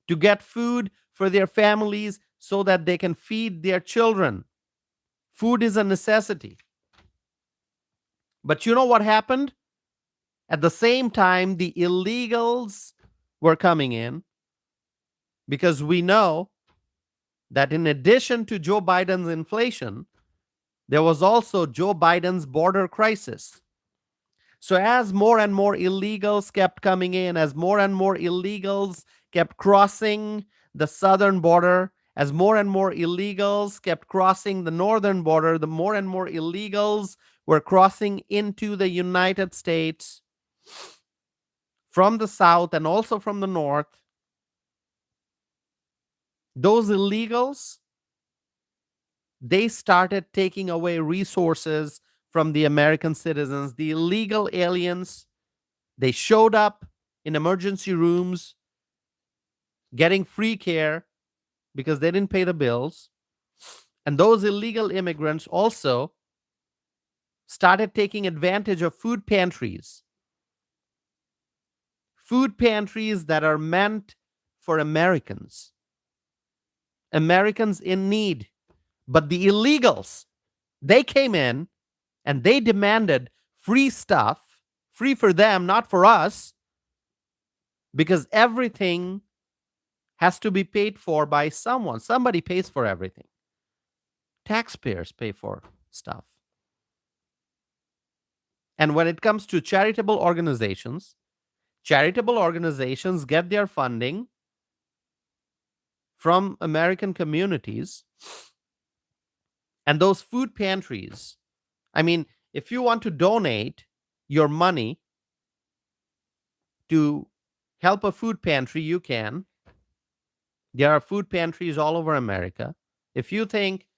Speaker 1: to get food for their families so that they can feed their children. Food is a necessity. But you know what happened? At the same time, the illegals were coming in, because we know that in addition to Joe Biden's inflation, there was also Joe Biden's border crisis. So as more and more illegals kept coming in, as more and more illegals kept crossing the southern border, as more and more illegals kept crossing the northern border, the more and more illegals were crossing into the United States from the south and also from the north. Those illegals, they started taking away resources from the American citizens. The illegal aliens, they showed up in emergency rooms getting free care because they didn't pay the bills. And those illegal immigrants also started taking advantage of food pantries. Food pantries that are meant for Americans. Americans in need. But the illegals, they came in and they demanded free stuff, free for them, not for us, because everything has to be paid for by someone. Somebody pays for everything. Taxpayers pay for stuff. And when it comes to charitable organizations get their funding from American communities. And those food pantries, I mean, if you want to donate your money to help a food pantry, you can. There are food pantries all over America. If you think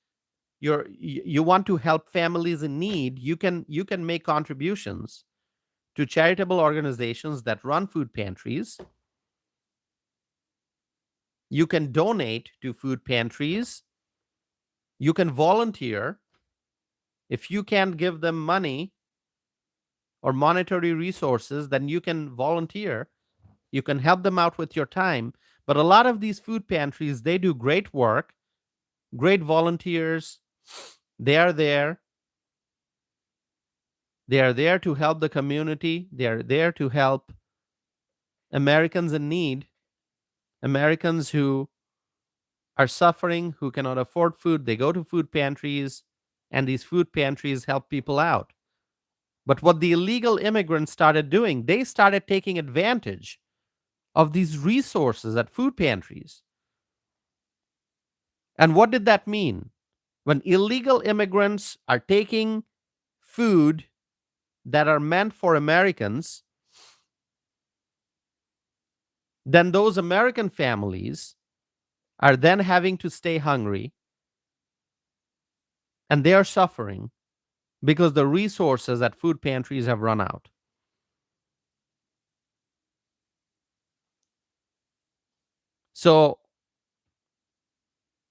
Speaker 1: you want to help families in need, you can make contributions to charitable organizations that run food pantries. You can donate to food pantries. You can volunteer. If you can't give them money or monetary resources, then you can volunteer. You can help them out with your time. But a lot of these food pantries, they do great work, great volunteers. They are there. They are there to help the community. They are there to help Americans in need, Americans who are suffering, who cannot afford food. They go to food pantries, and these food pantries help people out. But what the illegal immigrants started doing, they started taking advantage of these resources at food pantries. And what did that mean? When illegal immigrants are taking food that are meant for Americans, then those American families are then having to stay hungry and they are suffering because the resources at food pantries have run out. So,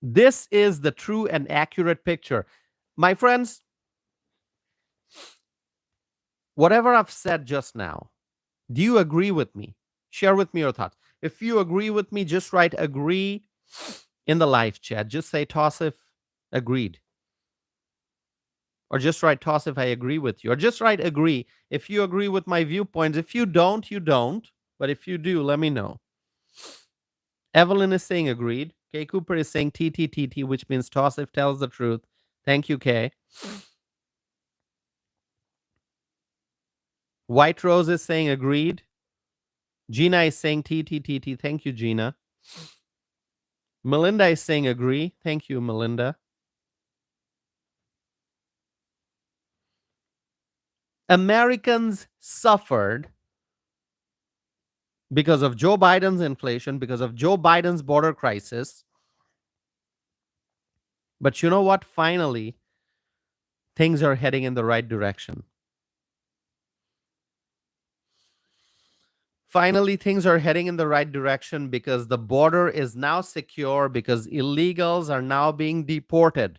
Speaker 1: this is the true and accurate picture. My friends, whatever I've said just now, do you agree with me? Share with me your thoughts. If you agree with me, just write agree in the live chat. Just say toss if agreed. Or just write toss if I agree with you. Or just write agree if you agree with my viewpoints. If you don't, you don't. But if you do, let me know. Evelyn is saying agreed. Kay Cooper is saying TTTT, which means toss if tells the truth. Thank you, Kay. White Rose is saying agreed. Gina is saying TTTT. Thank you, Gina. Melinda is saying agree. Thank you, Melinda. Americans suffered because of Joe Biden's inflation, because of Joe Biden's border crisis. But you know what? Finally, things are heading in the right direction. Finally, things are heading in the right direction because the border is now secure, because illegals are now being deported.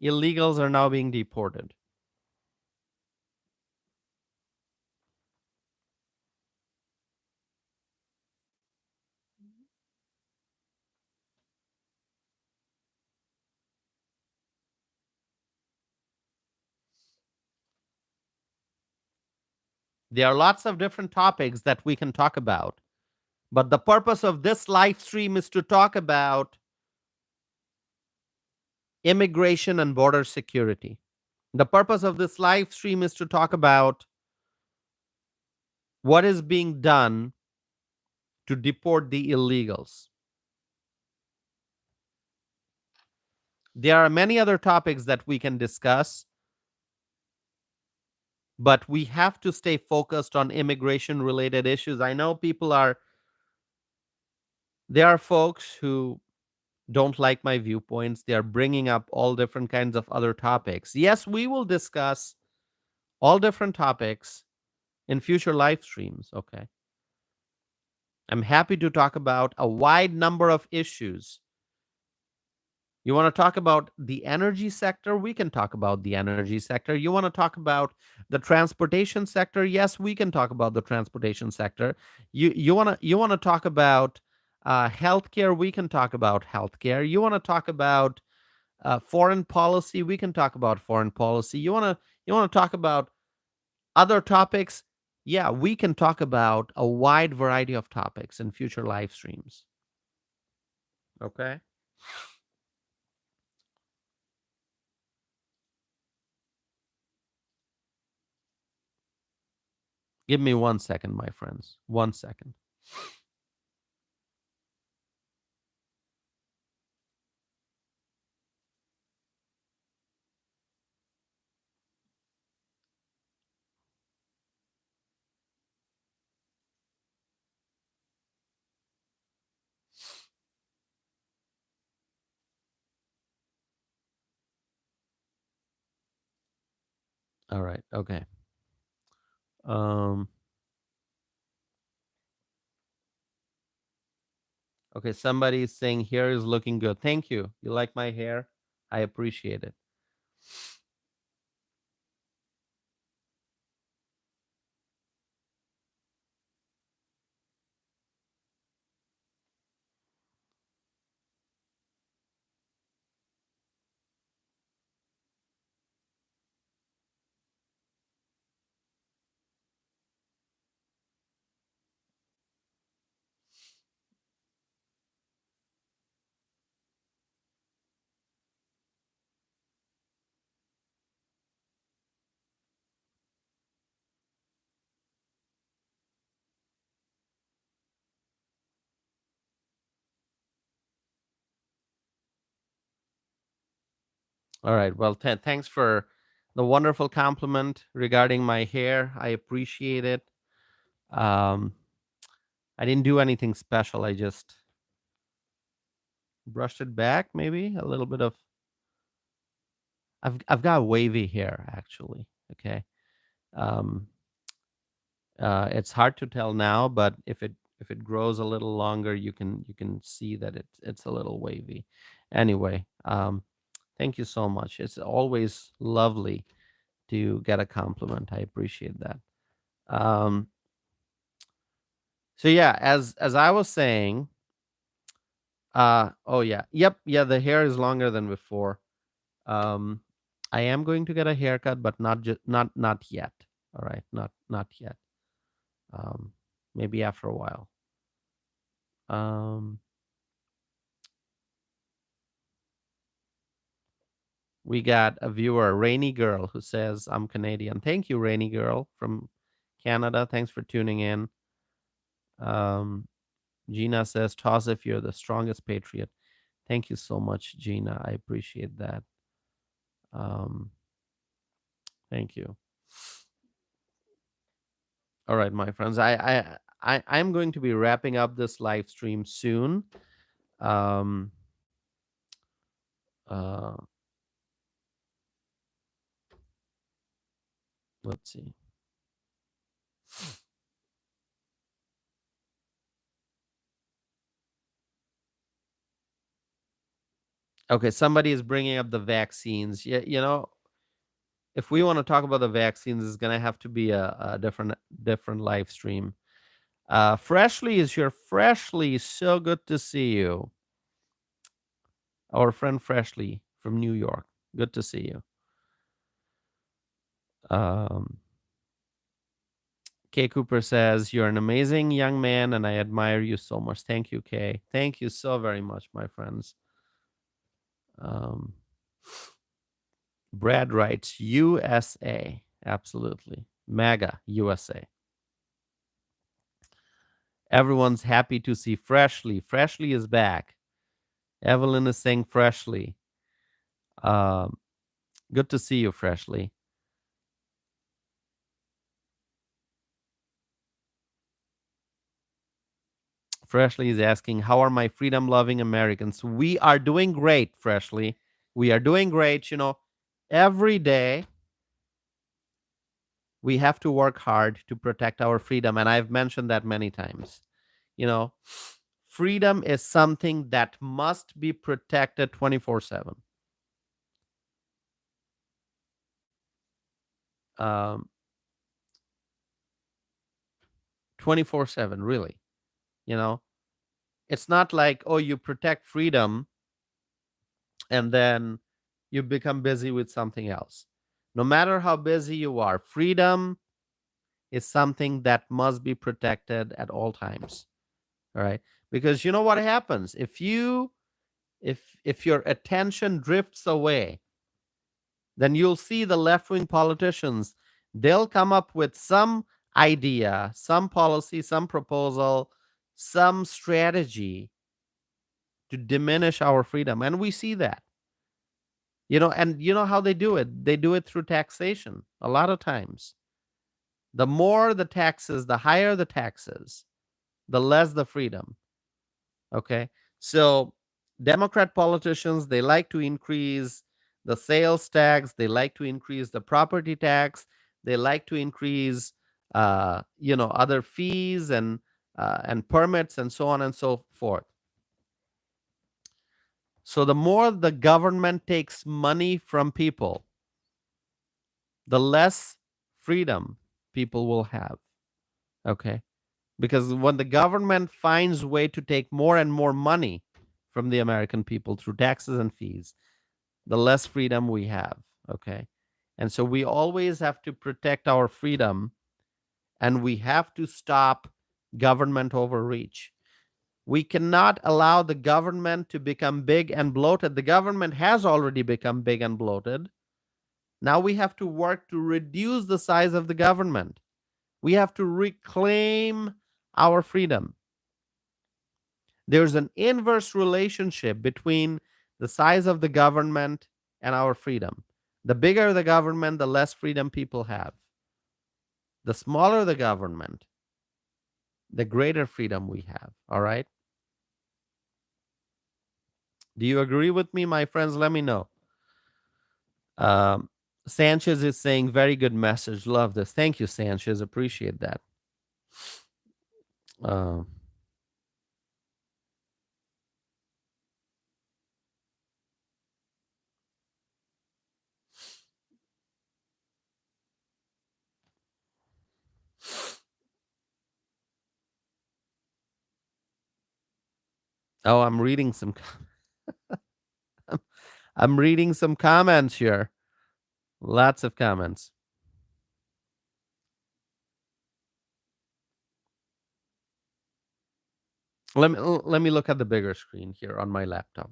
Speaker 1: Illegals are now being deported. There are lots of different topics that we can talk about, but the purpose of this live stream is to talk about immigration and border security. The purpose of this live stream is to talk about what is being done to deport the illegals. There are many other topics that we can discuss, but we have to stay focused on immigration related issues. I know there are folks who don't like my viewpoints. They are bringing up all different kinds of other topics. Yes, we will discuss all different topics in future live streams. Okay. I'm happy to talk about a wide number of issues. You want to talk about the energy sector? We can talk about the energy sector. You want to talk about the transportation sector? Yes, we can talk about the transportation sector. You want to talk about healthcare? We can talk about healthcare. You want to talk about foreign policy? We can talk about foreign policy. You want to talk about other topics? Yeah, we can talk about a wide variety of topics in future live streams. Okay. Give me 1 second, my friends. 1 second. All right. Okay. Um. Okay. Somebody is saying hair is looking good. Thank you. You like my hair? I appreciate it. All right. Well, thanks for the wonderful compliment regarding my hair. I appreciate it. Um, I didn't do anything special. I just brushed it back, maybe a little bit of. I've got wavy hair actually. Okay. Um, it's hard to tell now, but if it grows a little longer, you can see that it's a little wavy. Anyway, thank you so much. It's always lovely to get a compliment. I appreciate that. Um, so yeah, as I was saying, oh yeah, yep, yeah, the hair is longer than before. Um, I am going to get a haircut, but not yet. All right, not yet. Um, maybe after a while. Um, we got a viewer, Rainy Girl, who says, I'm Canadian. Thank you, Rainy Girl from Canada. Thanks for tuning in. Um, Gina says, Toss if you're the strongest patriot. Thank you so much, Gina. I appreciate that. Um, thank you. All right, my friends. I'm going to be wrapping up this live stream soon. Um, uh, let's see. Okay, somebody is bringing up the vaccines. Yeah, if we want to talk about the vaccines, it's gonna have to be a different live stream. Freshly is here. Freshly, so good to see you. Our friend Freshly from New York. Good to see you. Um, Kay Cooper says, You're an amazing young man and I admire you so much. Thank you, Kay. Thank you so very much, my friends. Um, Brad writes, USA. Absolutely. MAGA, USA. Everyone's happy to see Freshly. Freshly is back. Evelyn is saying Freshly. Um, good to see you, Freshly. Freshly is asking, How are my freedom loving Americans? We are doing great, Freshly. We are doing great. Every day we have to work hard to protect our freedom. And I've mentioned that many times. You know, freedom is something that must be protected 24/7. 24/7, really. You know, it's not like, oh, you protect freedom and then you become busy with something else. No matter how busy you are, freedom is something that must be protected at all times. All right. Because you know what happens? If your attention drifts away, then you'll see the left-wing politicians, they'll come up with some idea, some policy, some proposal, some strategy to diminish our freedom. And we see that. And you know how they do it? They do it through taxation a lot of times. The more the taxes, the higher the taxes, the less the freedom. Okay. So Democrat politicians, they like to increase the sales tax, they like to increase the property tax, they like to increase other fees and permits and so on and so forth. So the more the government takes money from people, the less freedom people will have. Okay. Because when the government finds a way to take more and more money from the American people through taxes and fees, the less freedom we have. Okay. And so we always have to protect our freedom and we have to stop government overreach. We cannot allow the government to become big and bloated. The government has already become big and bloated. Now we have to work to reduce the size of the government. We have to reclaim our freedom. There's an inverse relationship between the size of the government and our freedom. The bigger the government, the less freedom people have. The smaller the government, the greater freedom we have. All right. Do you agree with me, my friends? Let me know. Um, Sanchez is saying, very good message. Love this. Thank you, Sanchez. Appreciate that. Uh, oh, I'm reading some. I'm reading some comments here. Lots of comments. Let me look at the bigger screen here on my laptop.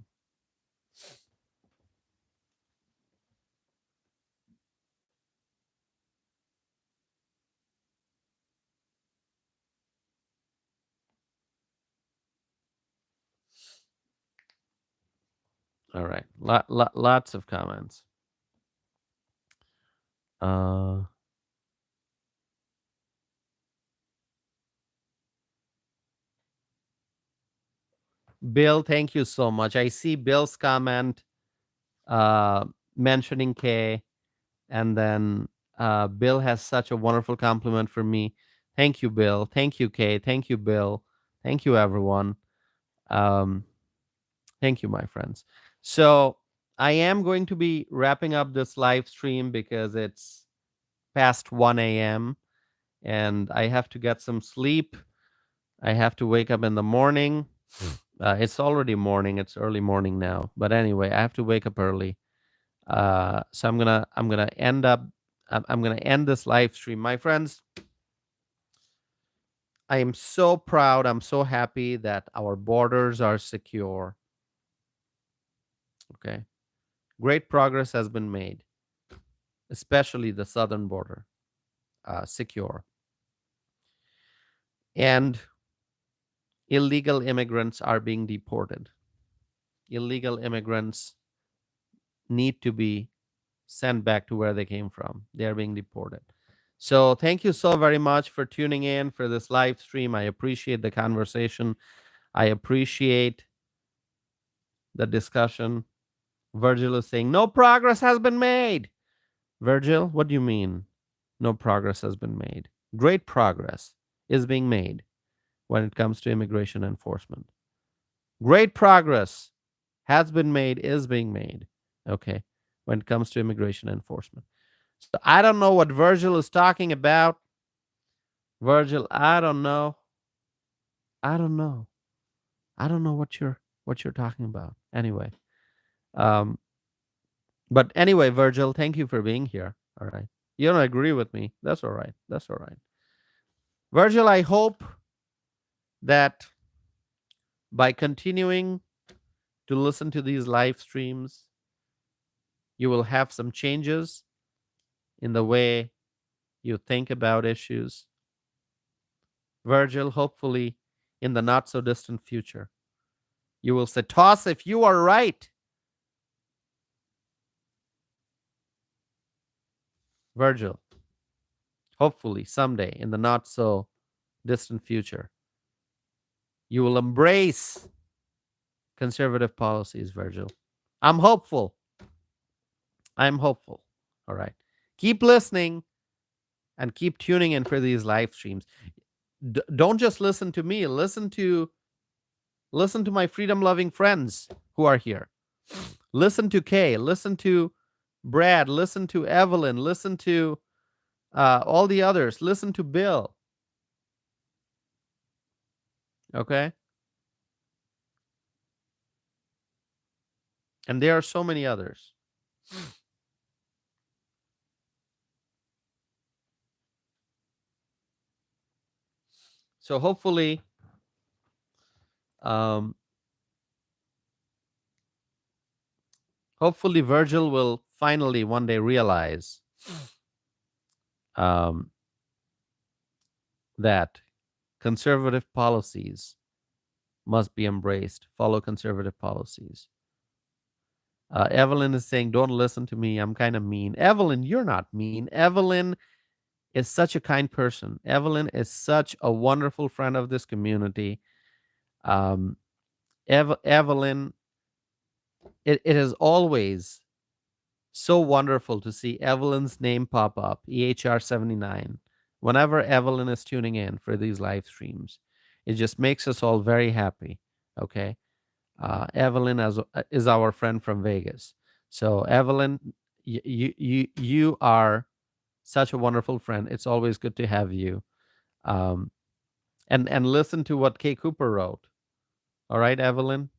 Speaker 1: All right, lots of comments. Uh, Bill, thank you so much. I see Bill's comment uh, mentioning K, and then Bill has such a wonderful compliment for me. Thank you, Bill. Thank you, Kay. Thank you, Bill. Thank you, everyone. Um, thank you, my friends. So I am going to be wrapping up this live stream because it's past 1 a.m. and I have to get some sleep. I have to wake up in the morning. It's already morning. It's early morning now. But anyway, I have to wake up early. So I'm gonna end this live stream, my friends. I am so proud. I'm so happy that our borders are secure. Okay, great progress has been made, especially the southern border, secure, and illegal immigrants are being deported. Illegal immigrants need to be sent back to where they came from. They are being deported. So thank you so very much for tuning in for this live stream. I appreciate the conversation. I appreciate the discussion. Virgil is saying, no progress has been made. Virgil, what do you mean? No progress has been made. Great progress is being made when it comes to immigration enforcement. Great progress has been made, is being made. Okay. When it comes to immigration enforcement. So I don't know what Virgil is talking about. Virgil, I don't know. I don't know. I don't know what you're talking about. Anyway. Um, but anyway, Virgil, thank you for being here. All right. You don't agree with me. That's all right. That's all right. Virgil, I hope that by continuing to listen to these live streams, you will have some changes in the way you think about issues. Virgil, hopefully in the not so distant future, you will say, Toss, if you are right. Virgil, hopefully someday in the not so distant future, you will embrace conservative policies, Virgil. I'm hopeful. I'm hopeful. All right. Keep listening and keep tuning in for these live streams. Don't just listen to me. Listen to my freedom-loving friends who are here. Listen to Kay. Listen to Brad. Listen to Evelyn. Listen to all the others. Listen to Bill. Okay? And there are so many others. So hopefully, Virgil will finally one day realize that conservative policies must be embraced. Follow conservative policies. Evelyn is saying, don't listen to me. I'm kind of mean. Evelyn, you're not mean. Evelyn is such a kind person. Evelyn is such a wonderful friend of this community. Um, Evelyn, it is always so wonderful to see Evelyn's name pop up, EHR79, whenever Evelyn is tuning in for these live streams. It just makes us all very happy. Okay. Evelyn is our friend from Vegas. So, Evelyn, you are such a wonderful friend. It's always good to have you. Um, and listen to what Kay Cooper wrote. All right, Evelyn.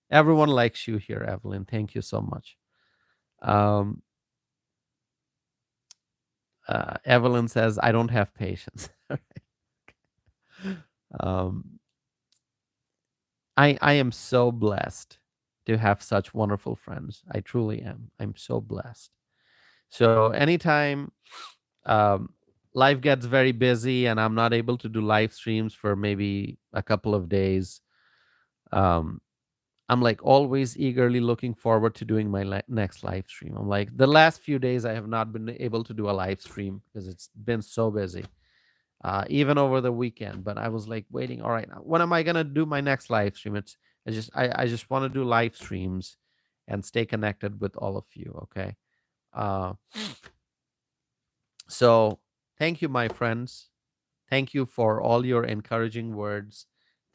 Speaker 1: Everyone likes you here, Evelyn. Thank you so much. Um, Evelyn says, "I don't have patience." um, I am so blessed to have such wonderful friends. I truly am. I'm so blessed. So anytime um, life gets very busy and I'm not able to do live streams for maybe a couple of days, um, I'm like always eagerly looking forward to doing my next live stream. I'm like, the last few days I have not been able to do a live stream because it's been so busy, even over the weekend. But I was like waiting. All right, when am I gonna do my next live stream? I just want to do live streams and stay connected with all of you. Okay. Uh, so thank you, my friends. Thank you for all your encouraging words.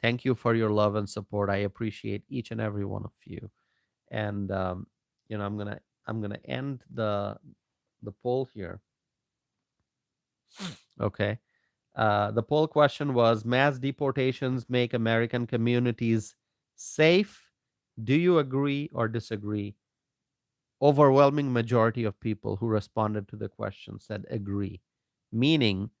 Speaker 1: Thank you for your love and support. I appreciate each and every one of you. And I'm gonna end the poll here. Okay. The poll question was: mass deportations make American communities safe. Do you agree or disagree? Overwhelming majority of people who responded to the question said agree, meaning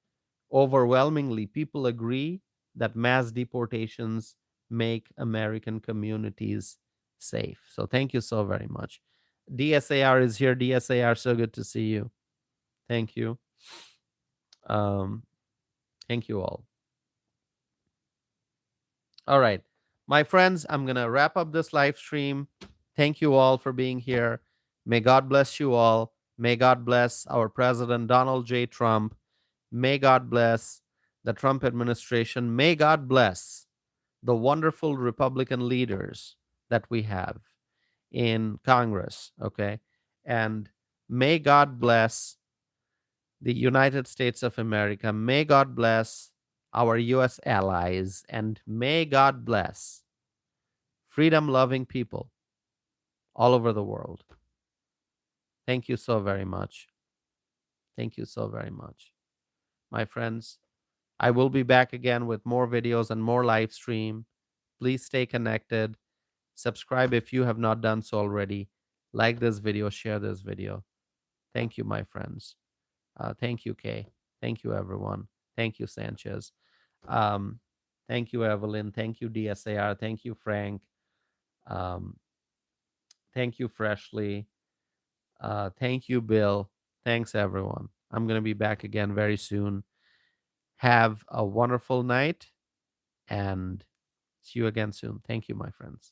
Speaker 1: overwhelmingly people agree that mass deportations make American communities safe. So thank you so very much. DSAR is here. DSAR, so good to see you. Thank you. Um, thank you all. All right. My friends, I'm going to wrap up this live stream. Thank you all for being here. May God bless you all. May God bless our President Donald J. Trump. May God bless the Trump administration. May God bless the wonderful Republican leaders that we have in Congress. Okay. And may God bless the United States of America. May God bless our U.S. allies. And may God bless freedom loving people all over the world. Thank you so very much. Thank you so very much. My friends, I will be back again with more videos and more live stream. Please stay connected. Subscribe if you have not done so already. Like this video, share this video. Thank you, my friends. Thank you, Kay. Thank you, everyone. Thank you, Sanchez. Um, thank you, Evelyn. Thank you, DSAR. Thank you, Frank. Um, thank you, Freshly. Thank you, Bill. Thanks, everyone. I'm going to be back again very soon. Have a wonderful night and see you again soon. Thank you, my friends.